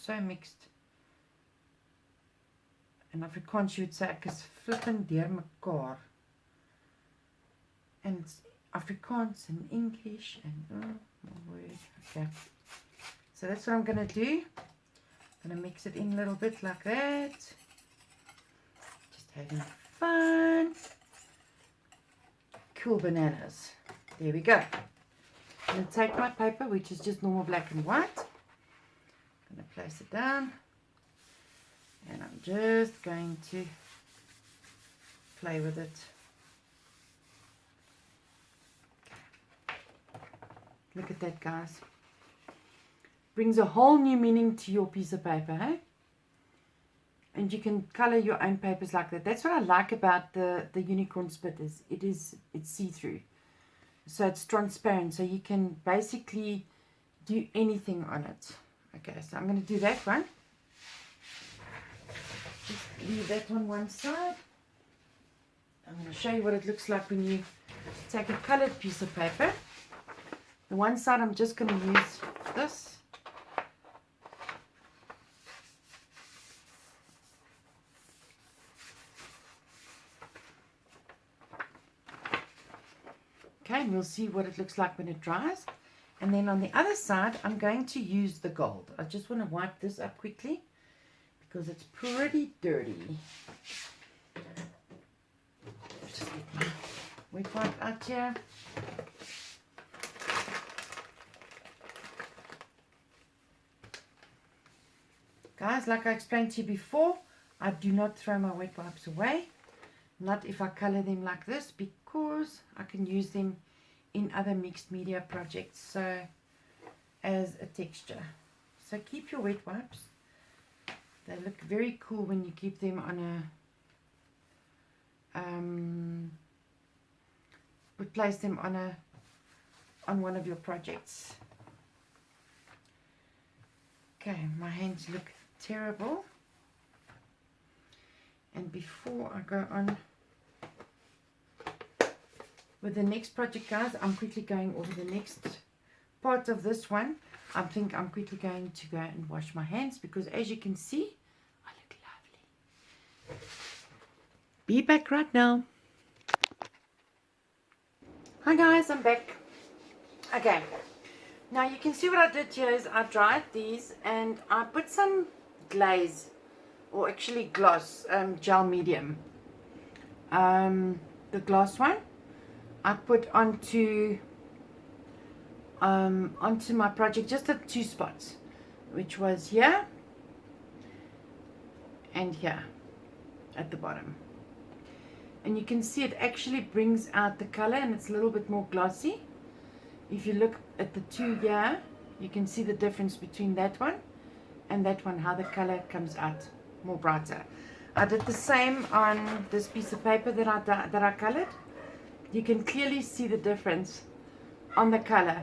so mixed. In Afrikaans you would say ek is flippend deur mekaar. And it's Afrikaans and English and oh, okay. So that's what I'm going to do. I'm going to mix it in a little bit like that. Just having fun. Cool bananas. There we go. I'm going to take my paper, which is just normal black and white. I'm going to place it down. And I'm just going to play with it. Look at that, guys. Brings a whole new meaning to your piece of paper, hey? And you can color your own papers like that. That's what I like about the unicorn spit is it's see-through. So it's transparent. So you can basically do anything on it. Okay, so I'm going to do that one. Just leave that one side. I'm going to show you what it looks like when you take a colored piece of paper. The one side I'm just going to use this. Okay, and we'll see what it looks like when it dries. And then on the other side, I'm going to use the gold. I just want to wipe this up quickly because it's pretty dirty. Just get my wet wipe out here. Guys, like I explained to you before, I do not throw my wet wipes away. Not if I color them like this, because I can use them in other mixed media projects, so as a texture. So keep your wet wipes. They look very cool when you keep them on a place them on one of your projects. Okay, my hands look terrible. And before I go on with the next project, guys, I'm quickly going over the next part of this one. I think I'm quickly going to go and wash my hands, because as you can see, I look lovely. Be back right now. Hi guys, I'm back. Okay, now you can see what I did here is I dried these and I put some glaze, or actually gloss, gel medium. The gloss one I put onto my project, just at 2 spots, which was here and here at the bottom. And you can see it actually brings out the color, and it's a little bit more glossy. If you look at the 2 here, you can see the difference between that one and that one, how the color comes out more brighter. I did the same on this piece of paper that I colored. You can clearly see the difference on the color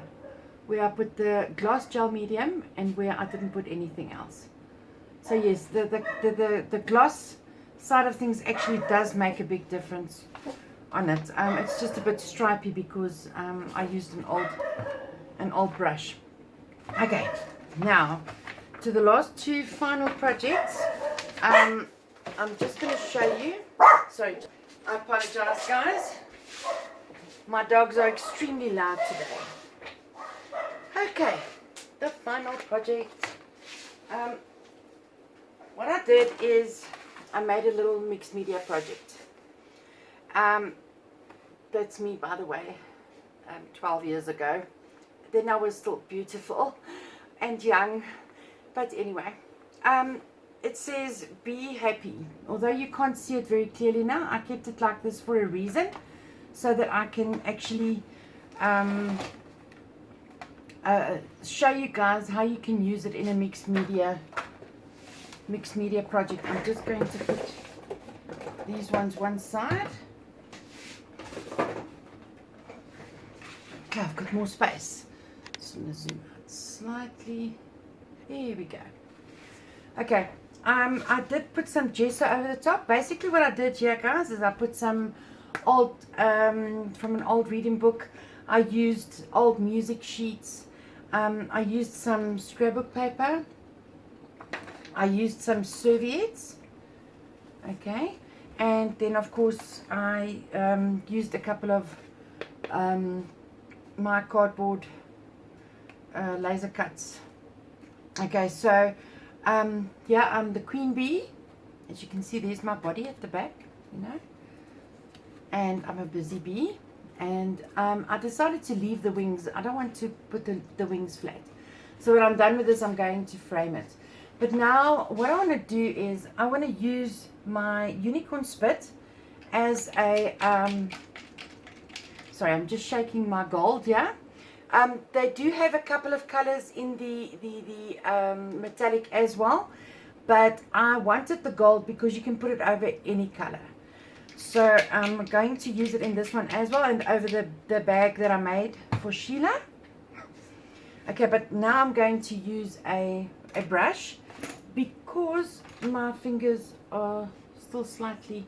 where I put the gloss gel medium and where I didn't put anything else. So yes, the gloss side of things actually does make a big difference on it. It's just a bit stripy because I used an old brush. Okay, now to the last 2 final projects. I'm just going to show you. Sorry, I apologize, guys. My dogs are extremely loud today. Okay, the final project. What I did is I made a little mixed media project. That's me, by the way, 12 years ago. Then I was still beautiful and young. But anyway, it says be happy. Although you can't see it very clearly now, I kept it like this for a reason, so that I can actually show you guys how you can use it in a mixed media project. I'm just going to put these ones one side. Okay, I've got more space. Just going to zoom out slightly. There we go. Okay, I did put some gesso over the top. Basically what I did here, guys, is I put some old, from an old reading book. I used old music sheets. I used some scrapbook paper. I used some serviettes. Okay, and then of course I used a couple of my cardboard laser cuts. Okay, so yeah, I'm the queen bee. As you can see, there's my body at the back, you know, and I'm a busy bee. And I decided to leave the wings. I don't want to put the wings flat. So when I'm done with this, I'm going to frame it. But now what I want to do is I want to use my unicorn spit as a sorry, I'm just shaking my gold here. They do have a couple of colors in the metallic as well, but I wanted the gold because you can put it over any color. So I'm going to use it in this one as well, and over the bag that I made for Sheila. Okay, but now I'm going to use a brush because my fingers are still slightly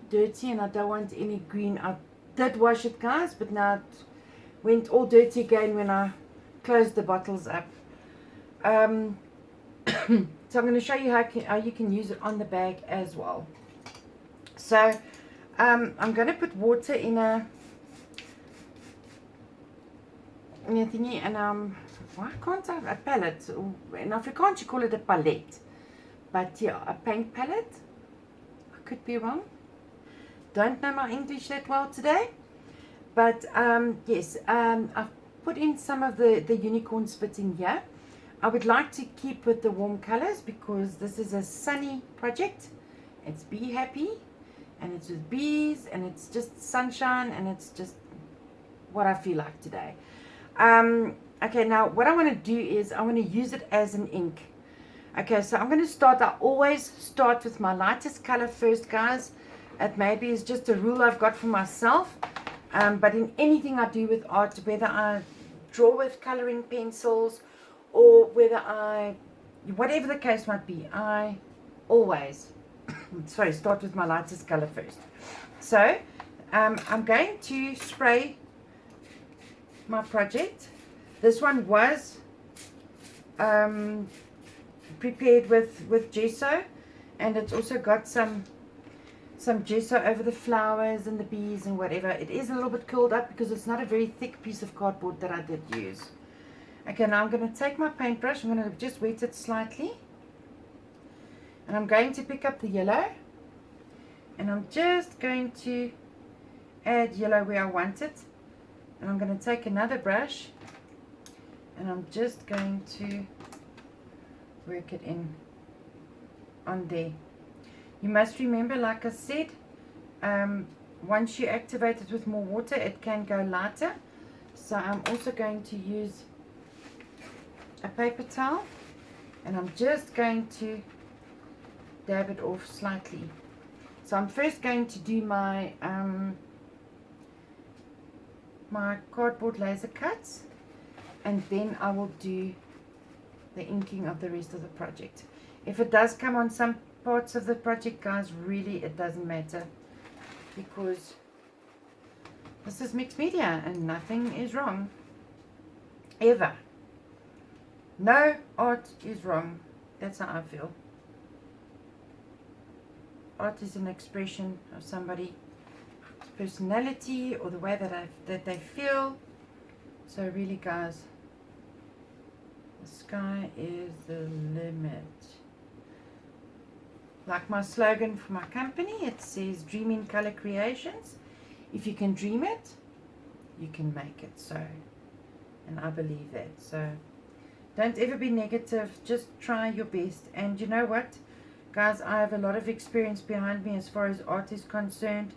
dirty and I don't want any green. I did wash it, guys, but now it went all dirty again when I closed the bottles up. So I'm going to show you how you can use it on the bag as well. So I'm going to put water in a thingy, and why can't I, a palette, in Afrikaans you call it a palette, but yeah, a paint palette. I could be wrong, don't know my English that well today, but yes, I've put in some of the unicorn spit in here. I would like to keep with the warm colors because this is a sunny project. It's Be Happy, and it's with bees, and it's just sunshine, and it's just what I feel like today. Okay, now what I want to do is I want to use it as an ink. Okay, so I'm going to start. I always start with my lightest color first, guys. It maybe is just a rule I've got for myself. But in anything I do with art, whether I draw with coloring pencils or whether whatever the case might be, I always, start with my lightest color first. So, I'm going to spray my project. This one was prepared with gesso, and it's also got some gesso over the flowers and the bees and whatever. It is a little bit curled up because it's not a very thick piece of cardboard that I did use. Okay, now I'm going to take my paintbrush. I'm going to just wet it slightly, and I'm going to pick up the yellow, and I'm just going to add yellow where I want it. And I'm going to take another brush, and I'm just going to work it in on there. You must remember, like I said, once you activate it with more water, it can go lighter. So I'm also going to use a paper towel, and I'm just going to dab it off slightly. So I'm first going to do my my cardboard laser cuts, and then I will do the inking of the rest of the project. If it does come on some parts of the project, guys, really it doesn't matter, because this is mixed media and nothing is wrong ever. No art is wrong. That's how I feel. Art is an expression of somebody's personality or the way that they feel. So really, guys, the sky is the limit. Like my slogan for my company, it says dream in color creations. If you can dream it, you can make it. So, and I believe that. So don't ever be negative, just try your best. And you know what, guys, I have a lot of experience behind me as far as art is concerned.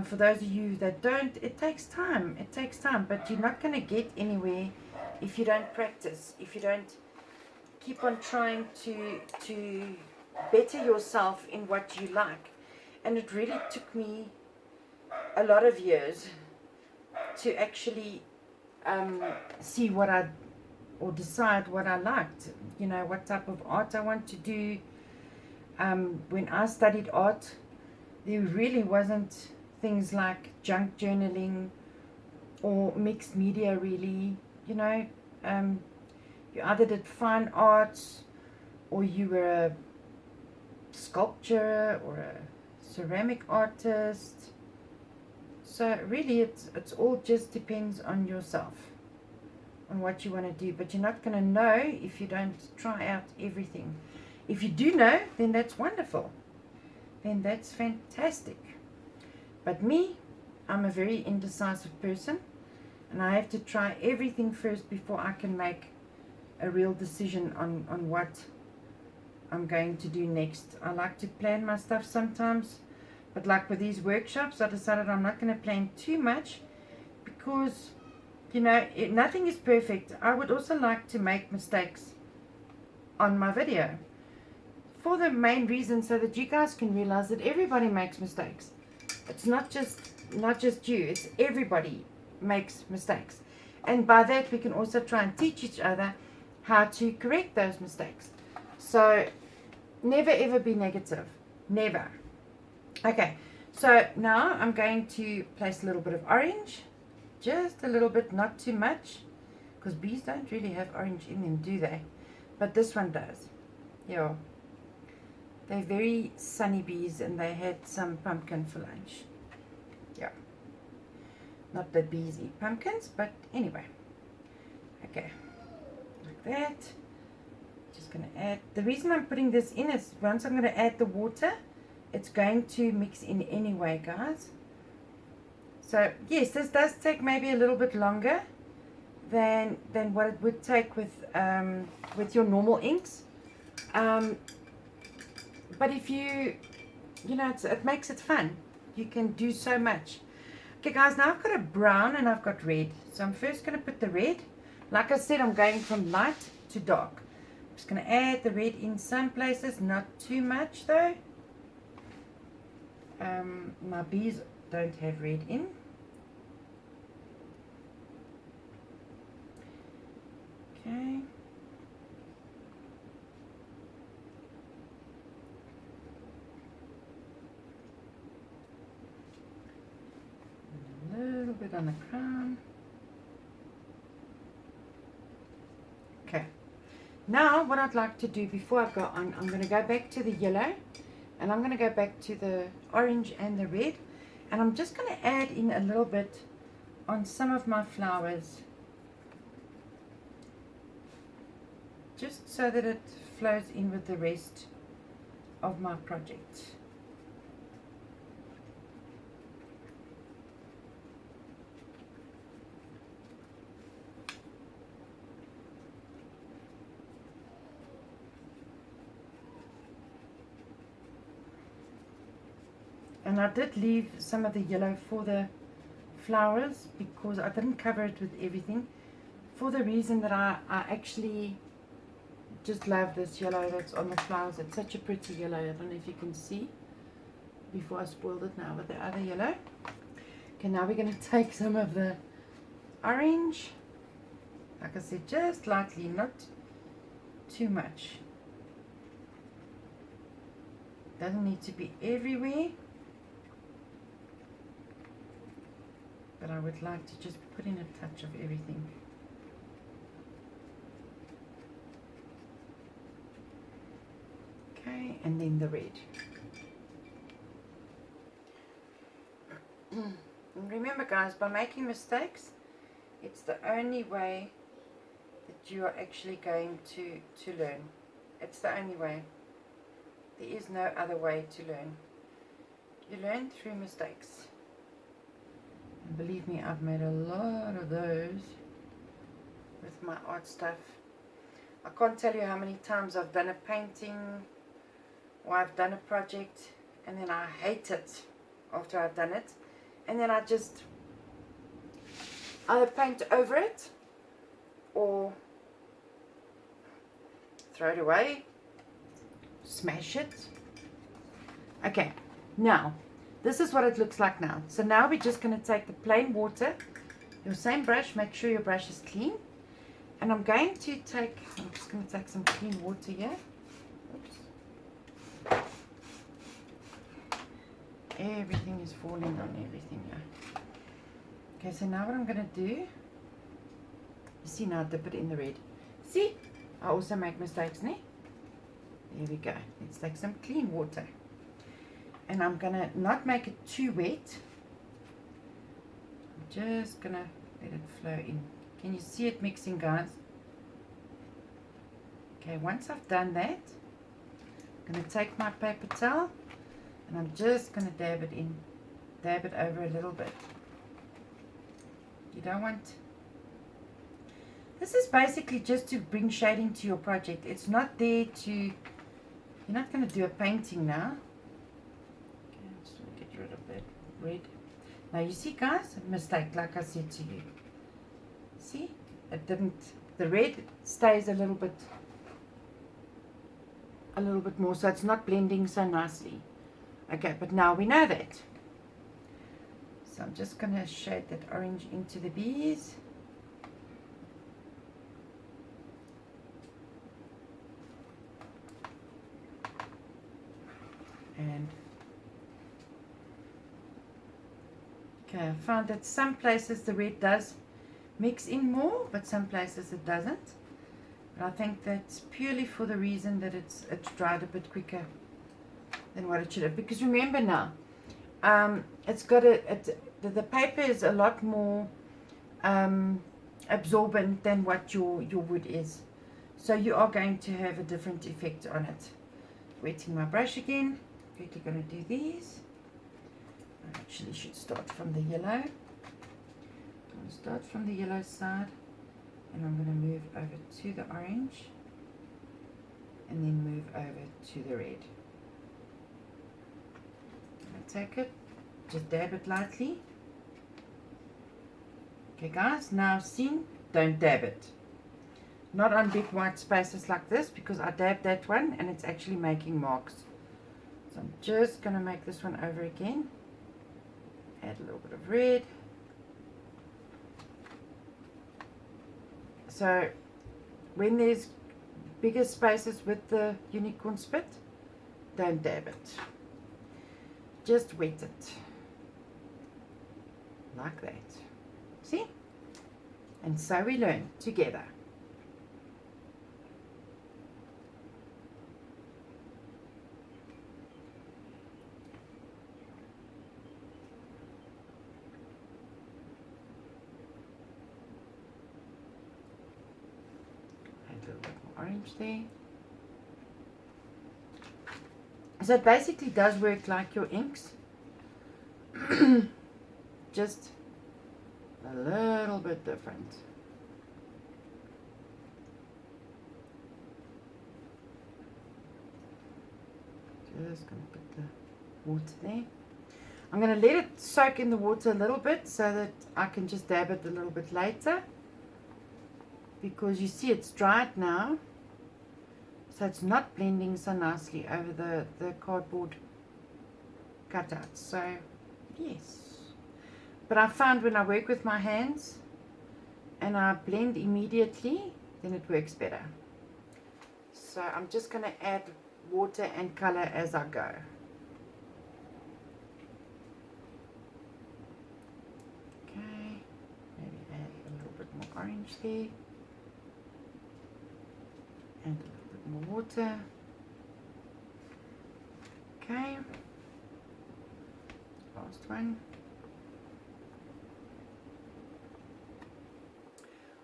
For those of you that don't, it takes time. It takes time, but you're not going to get anywhere if you don't practice, if you don't keep on trying to better yourself in what you like. And it really took me a lot of years to actually see what or decide what I liked, you know, what type of art I want to do. When I studied art, there really wasn't things like junk journaling or mixed media, really. You know, you either did fine arts or you were a sculptor or a ceramic artist. So really it's all just depends on yourself, on what you want to do. But you're not going to know if you don't try out everything. If you do know, then that's wonderful, then that's fantastic. But me, I'm a very indecisive person, and I have to try everything first before I can make a real decision on what I'm going to do next. I like to plan my stuff sometimes, but like with these workshops, I decided I'm not going to plan too much, because, you know, nothing is perfect. I would also like to make mistakes on my video, for the main reason so that you guys can realize that everybody makes mistakes. It's not just you, it's everybody makes mistakes. And by that we can also try and teach each other how to correct those mistakes. So never ever be negative, never. Okay, so now I'm going to place a little bit of orange, just a little bit, not too much, because bees don't really have orange in them, do they? But this one does. Yeah, they're very sunny bees, and they had some pumpkin for lunch. Yeah, not that bees eat pumpkins, but anyway. Okay, like that. Just going to add, the reason I'm putting this in is once I'm going to add the water, it's going to mix in anyway, guys. So yes, this does take maybe a little bit longer than what it would take with your normal inks. But if you know, it makes it fun. You can do so much. Okay guys, now I've got a brown and I've got red. So I'm first going to put the red. Like I said, I'm going from light to dark. I'm just going to add the red in some places, not too much though. My bees don't have red in. Okay. A little bit on the crown. Okay. Now what I'd like to do before I go on, I'm going to go back to the yellow and I'm going to go back to the orange and the red, and I'm just going to add in a little bit on some of my flowers, just so that it flows in with the rest of my project. And I did leave some of the yellow for the flowers because I didn't cover it with everything, for the reason that I actually just love this yellow that's on the flowers. It's such a pretty yellow. I don't know if you can see before I spoiled it now with the other yellow. Okay, now we're going to take some of the orange, like I said, just lightly, not too much. Doesn't need to be everywhere, but I would like to just put in a touch of everything. Okay, and then the red. And remember guys, by making mistakes, it's the only way that you are actually going to learn. It's the only way. There is no other way to learn. You learn through mistakes. And believe me, I've made a lot of those with my art stuff. I can't tell you how many times I've done a painting or I've done a project and then I hate it after I've done it, and then I just either paint over it or throw it away, smash it. Okay, now this is what it looks like now. So now we're just going to take the plain water, your same brush, make sure your brush is clean, and I'm going to take, I'm just going to take some clean water here. Oops. Everything is falling on everything here. Okay, so now what I'm going to do, you see, now dip it in the red. See, I also make mistakes, ne? There we go. Let's take some clean water. And I'm going to not make it too wet. I'm just going to let it flow in. Can you see it mixing, guys? Okay, once I've done that, I'm going to take my paper towel and I'm just going to dab it in. Dab it over a little bit. You don't want... This is basically just to bring shading to your project. It's not there to... You're not going to do a painting now. Get rid of that red. Now you see guys, a mistake like I said to you. See, it didn't, the red stays a little bit more, so it's not blending so nicely. Okay, but now we know that. So I'm just going to shade that orange into the bees. And okay, I found that some places the red does mix in more, but some places it doesn't. But I think that's purely for the reason that it's dried a bit quicker than what it should have. Because remember now, it's got the paper is a lot more absorbent than what your wood is. So you are going to have a different effect on it. Wetting my brush again. Quickly going to do these. I actually should start from the yellow. I'm going to start from the yellow side and I'm going to move over to the orange and then move over to the red. I'm going to take it, just dab it lightly Okay guys, now seen, don't dab it. Not on big white spaces like this, because I dabbed that one and it's actually making marks. So I'm just going to make this one over again. Add a little bit of red. So when there's bigger spaces with the unicorn spit, don't dab it. Just wet it. Like that. See? And so we learn together. Add a little bit more orange there. So it basically does work like your inks. Just a little bit different. Just going to put the water there. I'm going to let it soak in the water a little bit so that I can just dab it a little bit later. Because you see it's dried now. So it's not blending so nicely over the cardboard cutouts. So, yes. But I found when I work with my hands and I blend immediately, then it works better. So I'm just going to add water and color as I go. Okay, maybe add a little bit more orange there. And a little bit more water. Okay. Last one.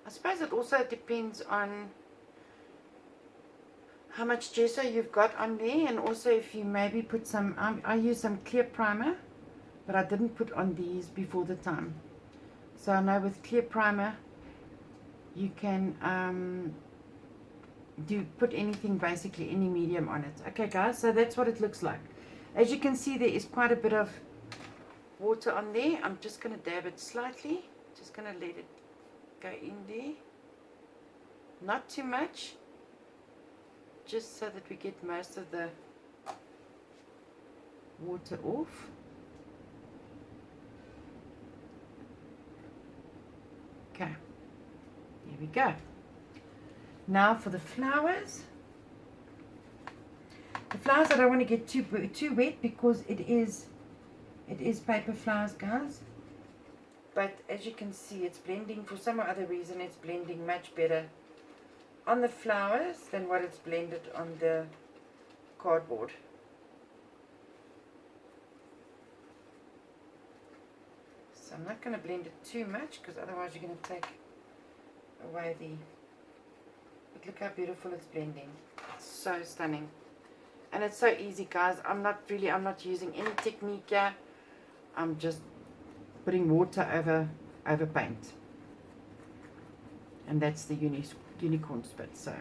I suppose it also depends on how much gesso you've got on there, and also if you maybe put some, I use some clear primer, but I didn't put on these before the time. So I know with clear primer you can put anything, basically any medium on it. Okay guys, so that's what it looks like. As you can see, there is quite a bit of water on there. I'm just going to dab it slightly, just going to let it go in there, not too much, just so that we get most of the water off. Okay, there we go. Now for the flowers. The flowers I don't want to get too wet, because it is paper flowers, guys. But as you can see, it's blending, for some other reason it's blending much better on the flowers than what it's blended on the cardboard. So I'm not going to blend it too much, because otherwise you're going to take away the... But look how beautiful it's blending. It's so stunning. And it's so easy, guys. I'm not using any technique here. I'm just putting water over paint. And that's the unicorn spit. So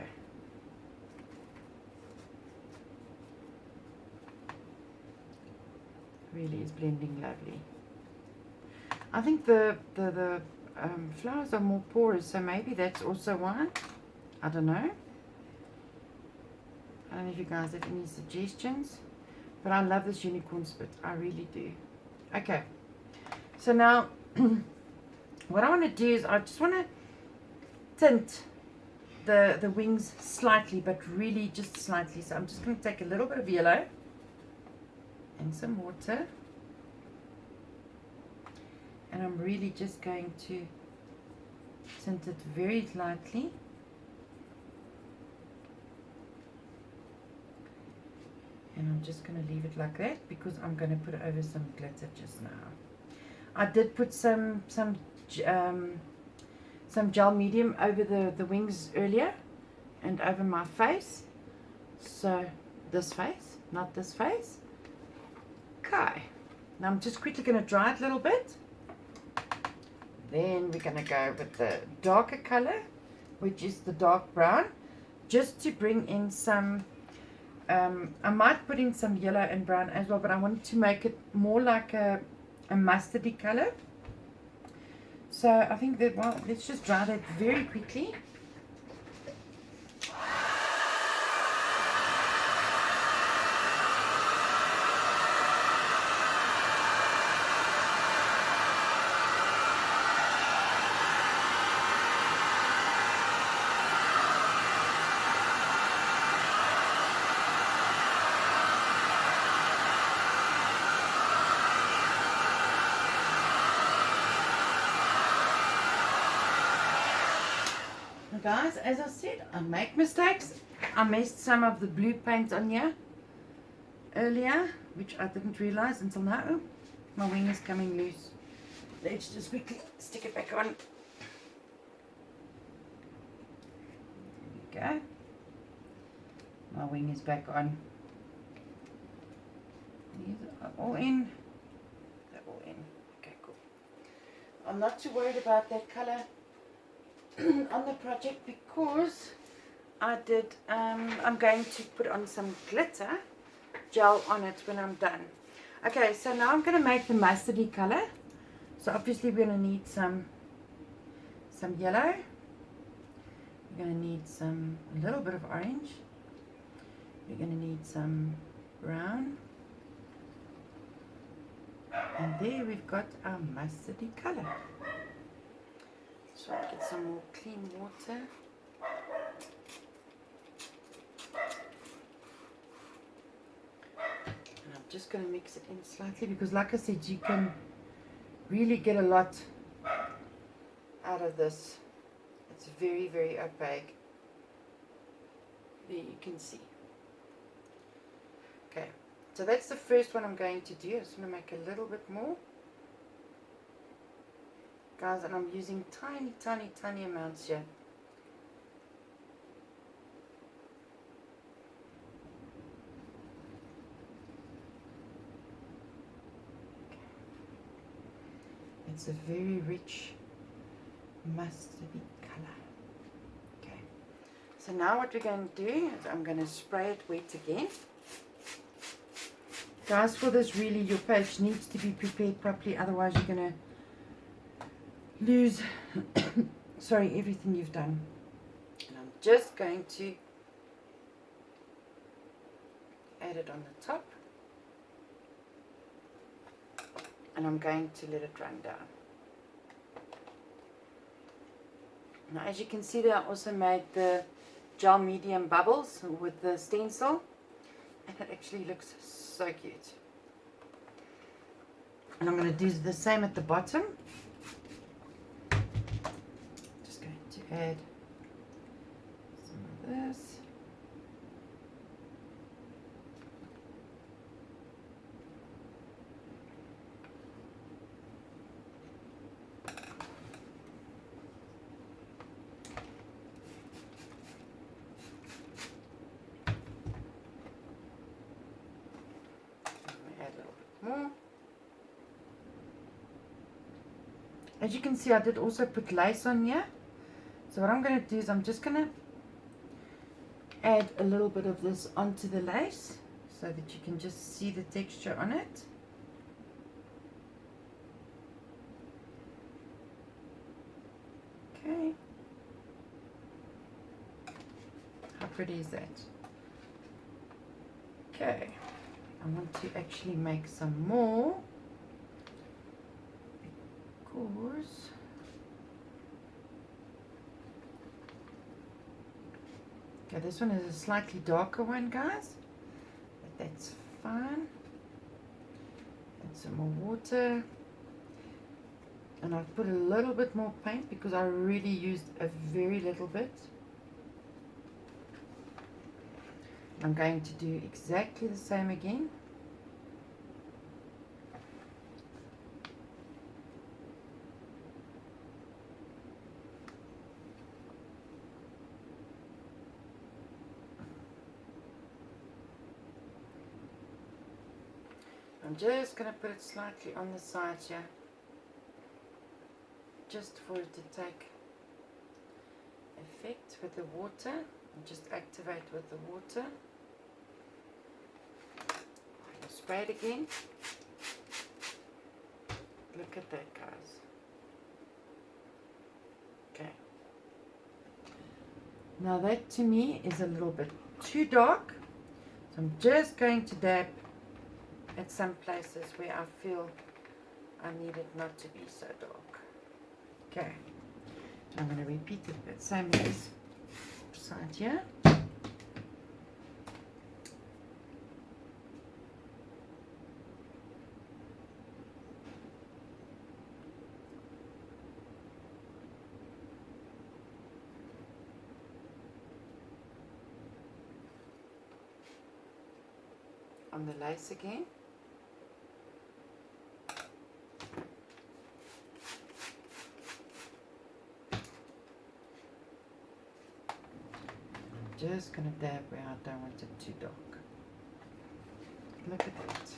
really is blending lovely. I think the flowers are more porous, so maybe that's also why. I don't know. I don't know if you guys have any suggestions, but I love this unicorn spit. I really do. Okay, so now what I want to do is I just want to tint the wings slightly, but really just slightly. So I'm just going to take a little bit of yellow and some water, and I'm really just going to tint it very lightly. And I'm just going to leave it like that, because I'm going to put over some glitter just now. I did put some gel medium over the wings earlier and over my face. So this face, not this face. Okay. Now I'm just quickly going to dry it a little bit. Then we're going to go with the darker color, which is the dark brown, just to bring in some... I might put in some yellow and brown as well, but I want to make it more like a mustardy color. So I think that, well, let's just dry that very quickly. Guys, as I said, I make mistakes. I messed some of the blue paint on here earlier, which I didn't realize until now. Oh, my wing is coming loose. Let's just quickly stick it back on. There we go. My wing is back on. These are all in. They're all in. Okay, cool. I'm not too worried about that color on the project because I did I'm going to put on some glitter gel on it when I'm done. Okay, so now I'm going to make the mustardy color. So obviously we're going to need some yellow, we're going to need a little bit of orange, we're going to need some brown, and there we've got our mustardy color. So I'll get some more clean water. And I'm just going to mix it in slightly because, like I said, you can really get a lot out of this. It's very, very opaque. There you can see. Okay, so that's the first one I'm going to do. I'm just going to make a little bit more. Guys, and I'm using tiny, tiny, tiny amounts here. Okay. It's a very rich mustardy color. Okay. So now what we're going to do is I'm going to spray it wet again. Guys, for this really your page needs to be prepared properly, otherwise you're going to lose sorry, everything you've done. And I'm just going to add it on the top, and I'm going to let it run down. Now as you can see there, I also made the gel medium bubbles with the stencil, and it actually looks so cute. And I'm going to do the same at the bottom. Add some of this. Add a little bit more. As you can see, I did also put lace on here. So what I'm going to do is I'm just going to add a little bit of this onto the lace so that you can just see the texture on it. Okay. How pretty is that? Okay. I want to actually make some more because okay, this one is a slightly darker one, guys, but that's fine. Add some more water, and I've put a little bit more paint because I really used a very little bit. I'm going to do exactly the same again. I'm just going to put it slightly on the sides here, just for it to take effect with the water, and just activate with the water. I'll spray it again. Look at that, guys. Now that to me is a little bit too dark. So I'm just going to dab at some places where I feel I need it not to be so dark. Okay. I'm going to repeat it, but same as side here. On the lace again. I'm just going to dab where I don't want it too dark. Look at that.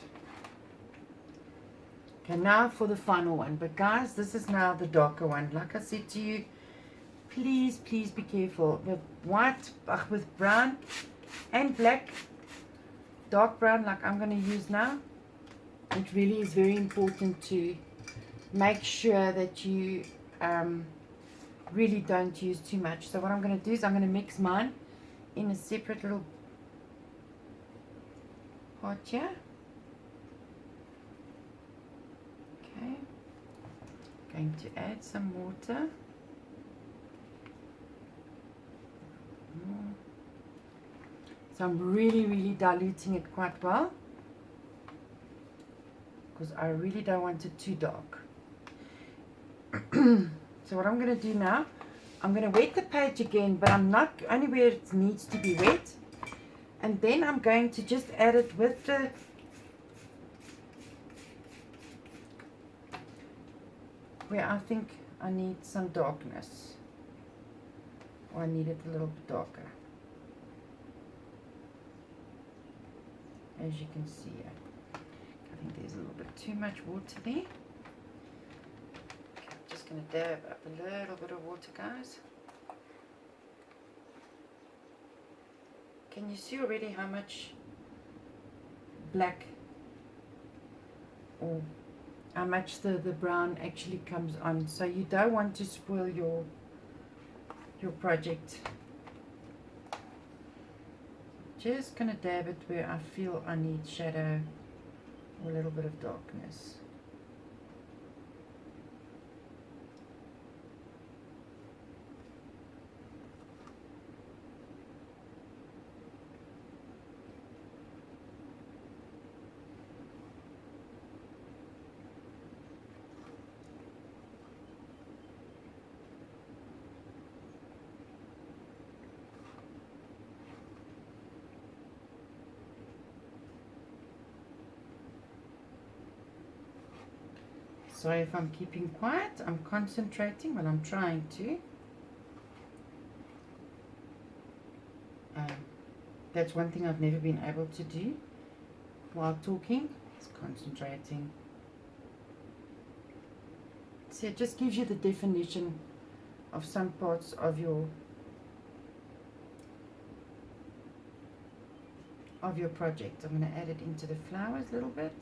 Okay, now for the final one. But guys, this is now the darker one. Like I said to you, please, please be careful. With white, with brown and black, dark brown like I'm going to use now, it really is very important to make sure that you really don't use too much. So what I'm going to do is I'm going to mix mine in a separate little pot here. Okay, going to add some water. More. So I'm really diluting it quite well, because I really don't want it too dark. So what I'm going to do now, I'm going to wet the page again, but I'm not only where it needs to be wet, and then I'm going to just add it with the where I think I need some darkness, or I need it a little bit darker. As you can see, I think there's a little bit too much water there. Okay, I'm just going to dab up a little bit of water, guys. Can you see already how much black, or how much the brown actually comes on? So you don't want to spoil your project. Just going to dab it where I feel I need shadow or a little bit of darkness. Sorry if I'm keeping quiet, I'm concentrating, but I'm trying to. That's one thing I've never been able to do while talking, is concentrating. So it just gives you the definition of some parts of your project. I'm going to add it into the flowers a little bit.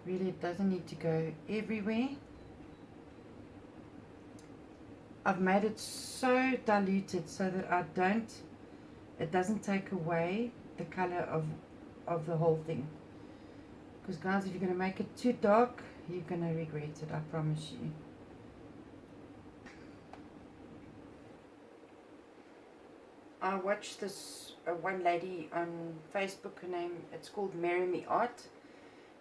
Really, it doesn't need to go everywhere. I've made it so diluted so that it doesn't take away the color of the whole thing. Because guys, if you're going to make it too dark, you're going to regret it, I promise you. I watched this one lady on Facebook, her name, it's called Marry Me Art.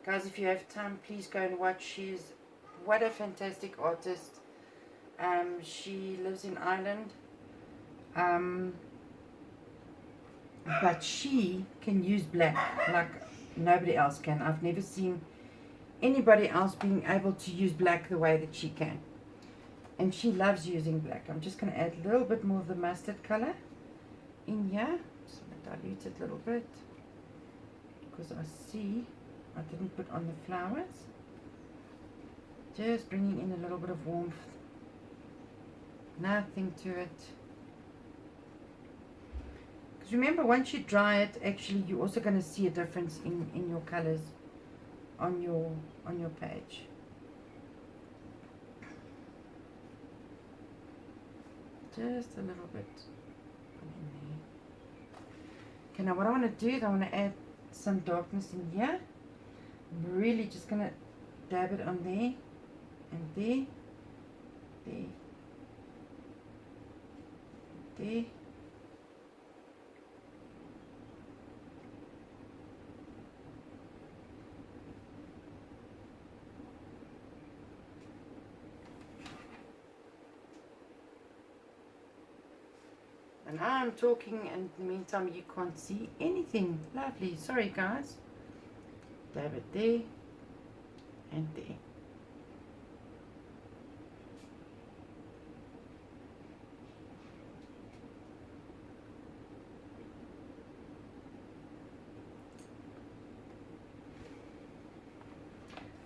Guys, if you have time, please go and watch. What a fantastic artist. She lives in Ireland. But she can use black like nobody else can. I've never seen anybody else being able to use black the way that she can. And she loves using black. I'm just going to add a little bit more of the mustard color in here. Just going to dilute it a little bit, because I see I didn't put on the flowers. Just bringing in a little bit of warmth. Nothing to it. Because remember, once you dry it, actually you're also going to see a difference in your colors on your page. just a little bit in there. Okay, now what I want to do is I want to add some darkness in here. I'm really just going to dab it on there and there, there. And I'm talking, and in the meantime you can't see anything. Lovely. Sorry guys. Dab it there and there.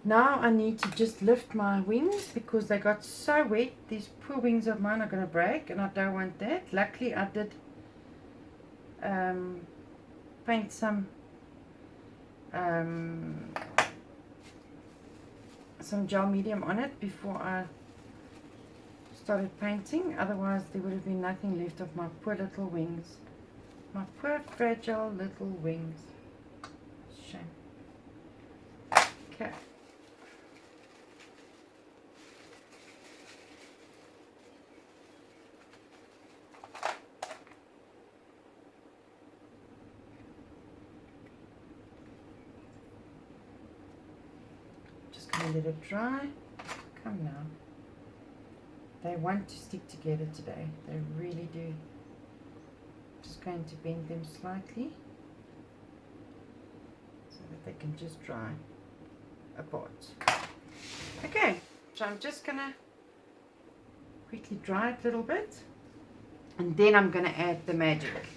Now I need to just lift my wings because they got so wet. These poor wings of mine are going to break, and I don't want that. Luckily I did paint some gel medium on it before I started painting. Otherwise there would have been nothing left of my poor little wings. My poor fragile little wings. Shame. Okay. Let it dry. Come now. They want to stick together today. They really do. Just going to bend them slightly so that they can just dry apart. Okay, so I'm just gonna quickly dry it a little bit, and then I'm gonna add the magic.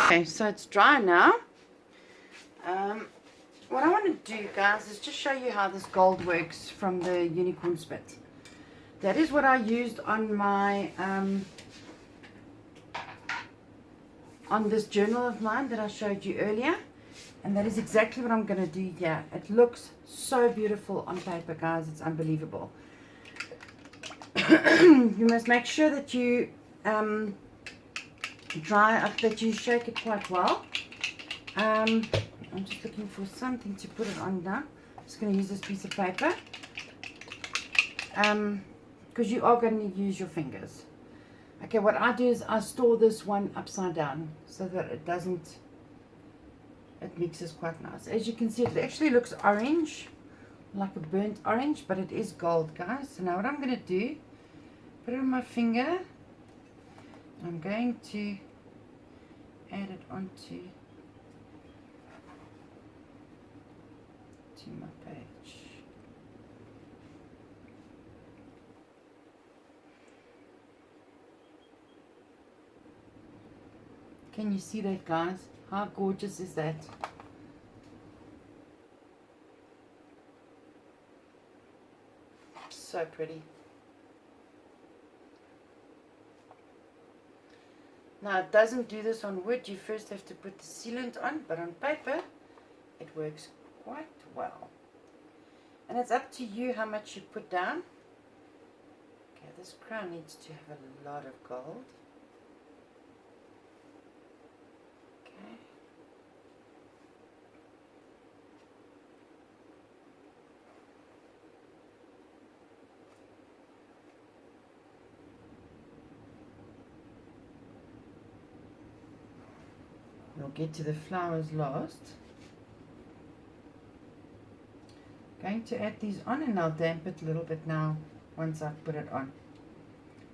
Okay, so it's dry now. What I want to do, guys, is just show you how this gold works from the unicorn spit. That is what I used on my on this journal of mine that I showed you earlier, and that is exactly what I'm going to do here. It looks so beautiful on paper, guys. It's unbelievable. You must make sure that you dry up, that you shake it quite well. I'm just looking for something to put it on now. I'm just going to use this piece of paper because you are going to use your fingers. Okay, what I do is I store this one upside down so that it doesn't, it mixes quite nice. As you can see, it actually looks orange, like a burnt orange, but it is gold, guys. So now what I'm going to do, put it on my finger. I'm going to add it onto my page. Can you see that, guys? How gorgeous is that? So pretty. Now it doesn't do this on wood. You first have to put the sealant on, but on paper it works quite well. And it's up to you how much you put down. Okay, this crown needs to have a lot of gold. Okay. We'll get to the flowers last. going to add these on, and I'll damp it a little bit now once I've put it on,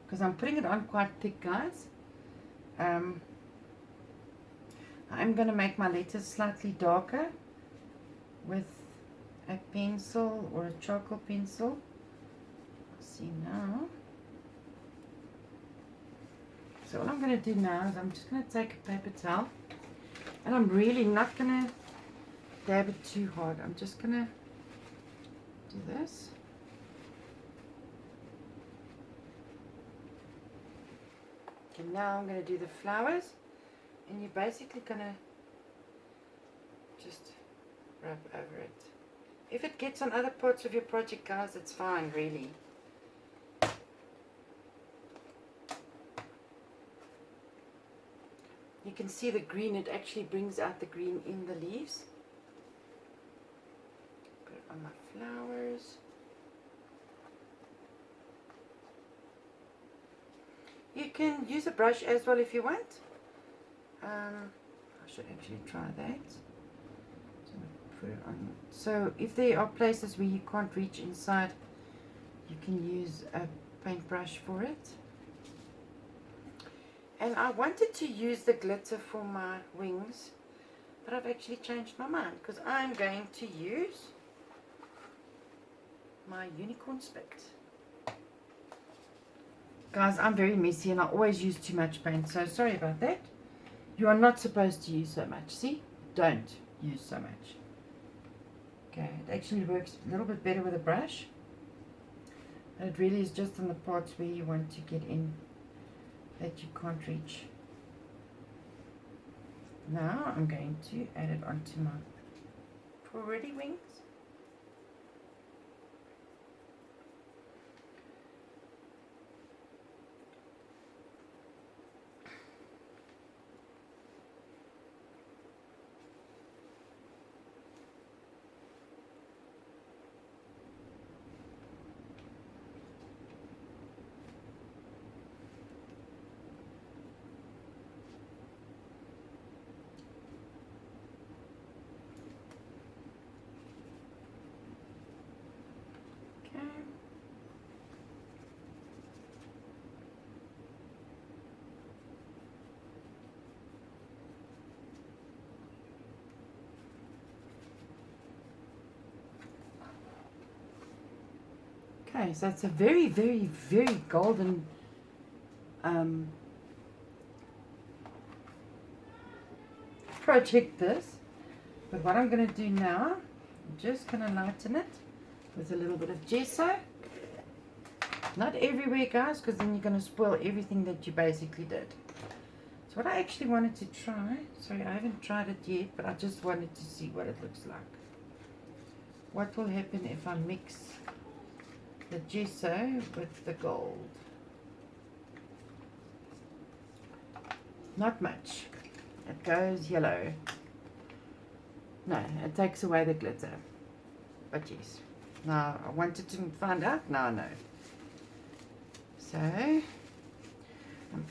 because I'm putting it on quite thick, guys. I'm going to make my letters slightly darker with a pencil or a charcoal pencil. See now. So what I'm going to do now is I'm just going to take a paper towel, and I'm really not going to dab it too hard. I'm just going to do this. Okay, now I'm going to do the flowers, and you're basically going to just rub over it. If it gets on other parts of your project, guys, it's fine, really. You can see the green, it actually brings out the green in the leaves. Put it on my flowers. You can use a brush as well if you want. I should actually try that. So put it on. So if there are places where you can't reach inside, you can use a paintbrush for it. And I wanted to use the glitter for my wings, but I've actually changed my mind, because I'm going to use my unicorn spit. Guys, I'm very messy and I always use too much paint, so sorry about that. You are not supposed to use so much. See? Don't use so much. Okay, it actually works a little bit better with a brush. And it really is just on the parts where you want to get in that you can't reach. Now I'm going to add it onto my already wings. Okay, so it's a very, very, very golden project, this. But what I'm going to do now, I'm just going to lighten it with a little bit of gesso. Not everywhere, guys, because then you're going to spoil everything that you basically did. So what I actually wanted to try, sorry, I haven't tried it yet, but I just wanted to see what it looks like. What will happen if I mix the gesso with the gold? Not much. It goes yellow. No, it takes away the glitter. But yes. Now, I wanted to find out. Now I know. So, I'm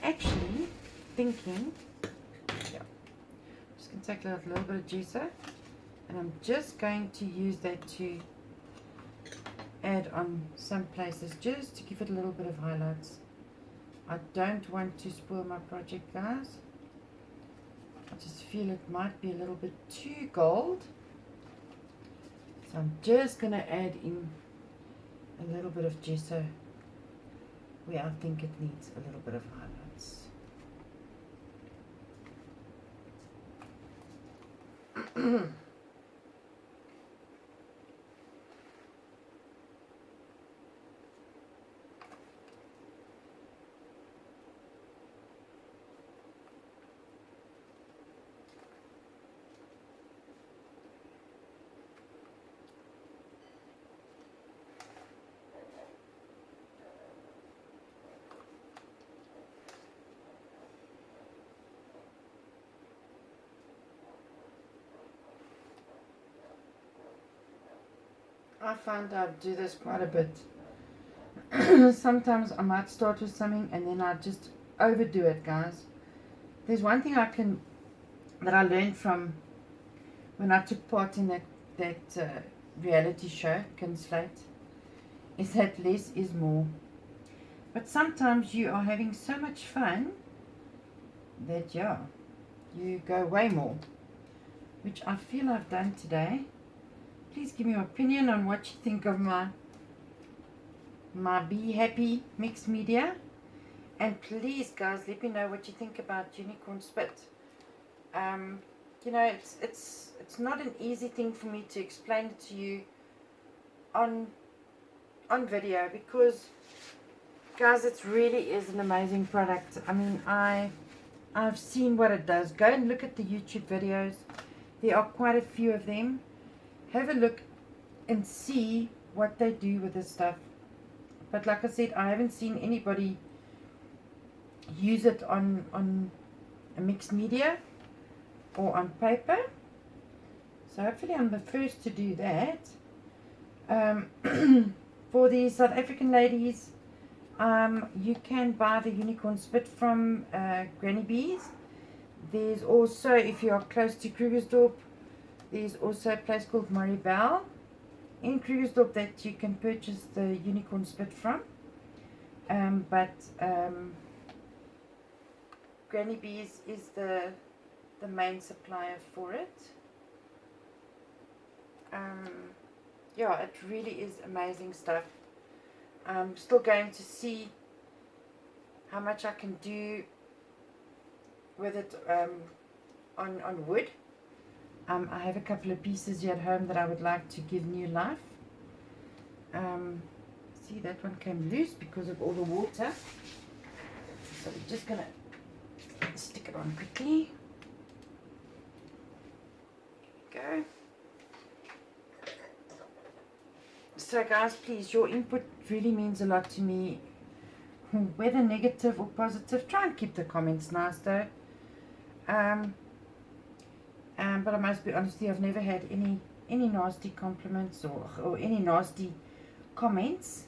actually thinking, yeah, I'm just going to take a little bit of gesso, and I'm just going to use that to add on some places, just to give it a little bit of highlights. I don't want to spoil my project, guys. I just feel it might be a little bit too gold. So I'm just going to add in a little bit of gesso where I think it needs a little bit of highlights. I find I do this quite a bit. Sometimes I might start with something and then I just overdo it, guys. There's one thing that I learned from when I took part in that reality show can slate is that less is more. But sometimes you are having so much fun that, yeah, you go way more, which I feel I've done today. Please give me your opinion on what you think of my Be Happy mixed media. And please, guys, let me know what you think about unicorn spit. You know, it's not an easy thing for me to explain it to you on video, because, guys, it really is an amazing product. I mean, I've seen what it does. Go and look at the YouTube videos. There are quite a few of them. Have a look and see what they do with this stuff. But like I said, I haven't seen anybody use it on a mixed media or on paper. So hopefully I'm the first to do that. For the South African ladies, you can buy the unicorn spit from Granny Bees. There's also, if you are close to Krugersdorp, there's also a place called Maribel in Krugersdorp that you can purchase the unicorn spit from. But Granny Bees is the main supplier for it. Yeah, it really is amazing stuff. I'm still going to see how much I can do with it on wood. I have a couple of pieces here at home that I would like to give new life. See, that one came loose because of all the water. So we're just going to stick it on quickly. There we go. So guys, please, your input really means a lot to me. Whether negative or positive, try and keep the comments nice though. But I must be honest with you, I've never had any nasty compliments or any nasty comments.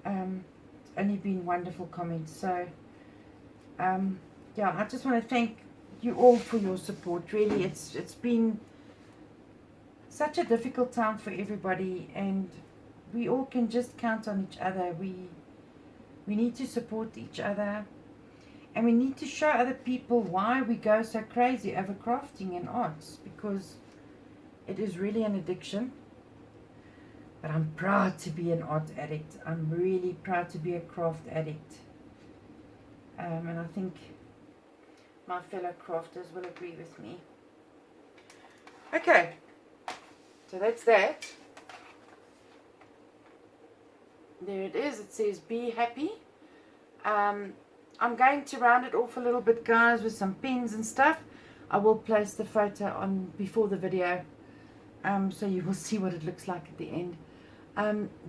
It's only been wonderful comments. So yeah, I just want to thank you all for your support. Really, it's been such a difficult time for everybody, and we all can just count on each other. We need to support each other, and we need to show other people why we go so crazy over crafting and arts, because it is really an addiction. But I'm proud to be an art addict. I'm really proud to be a craft addict. And I think my fellow crafters will agree with me. Okay, so that's that. There it is. It says Be Happy. I'm going to round it off a little bit, guys, with some pens and stuff. I will place the photo on before the video, so you will see what it looks like at the end.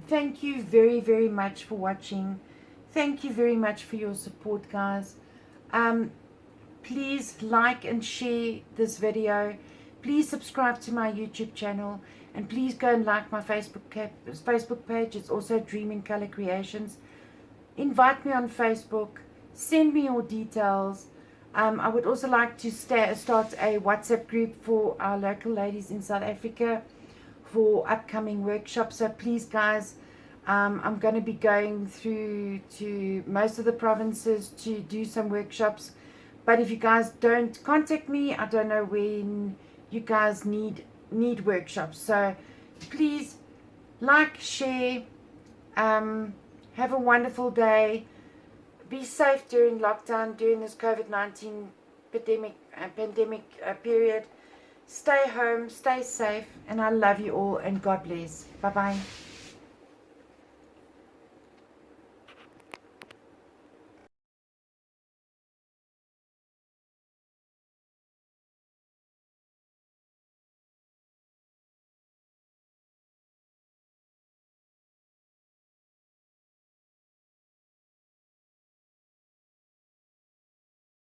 Thank you very, very much for watching. Thank you very much for your support, guys. Please like and share this video. Please subscribe to my YouTube channel, and please go and like my Facebook page. It's also Dream in Color Creations. Invite me on Facebook. Send me your details. I would also like to start a WhatsApp group for our local ladies in South Africa for upcoming workshops. So please, guys, I'm going to be going through to most of the provinces to do some workshops. But if you guys don't contact me, I don't know when you guys need workshops. So please like, share, have a wonderful day. Be safe during lockdown, during this COVID-19 pandemic period. Stay home, stay safe, and I love you all, and God bless. Bye-bye.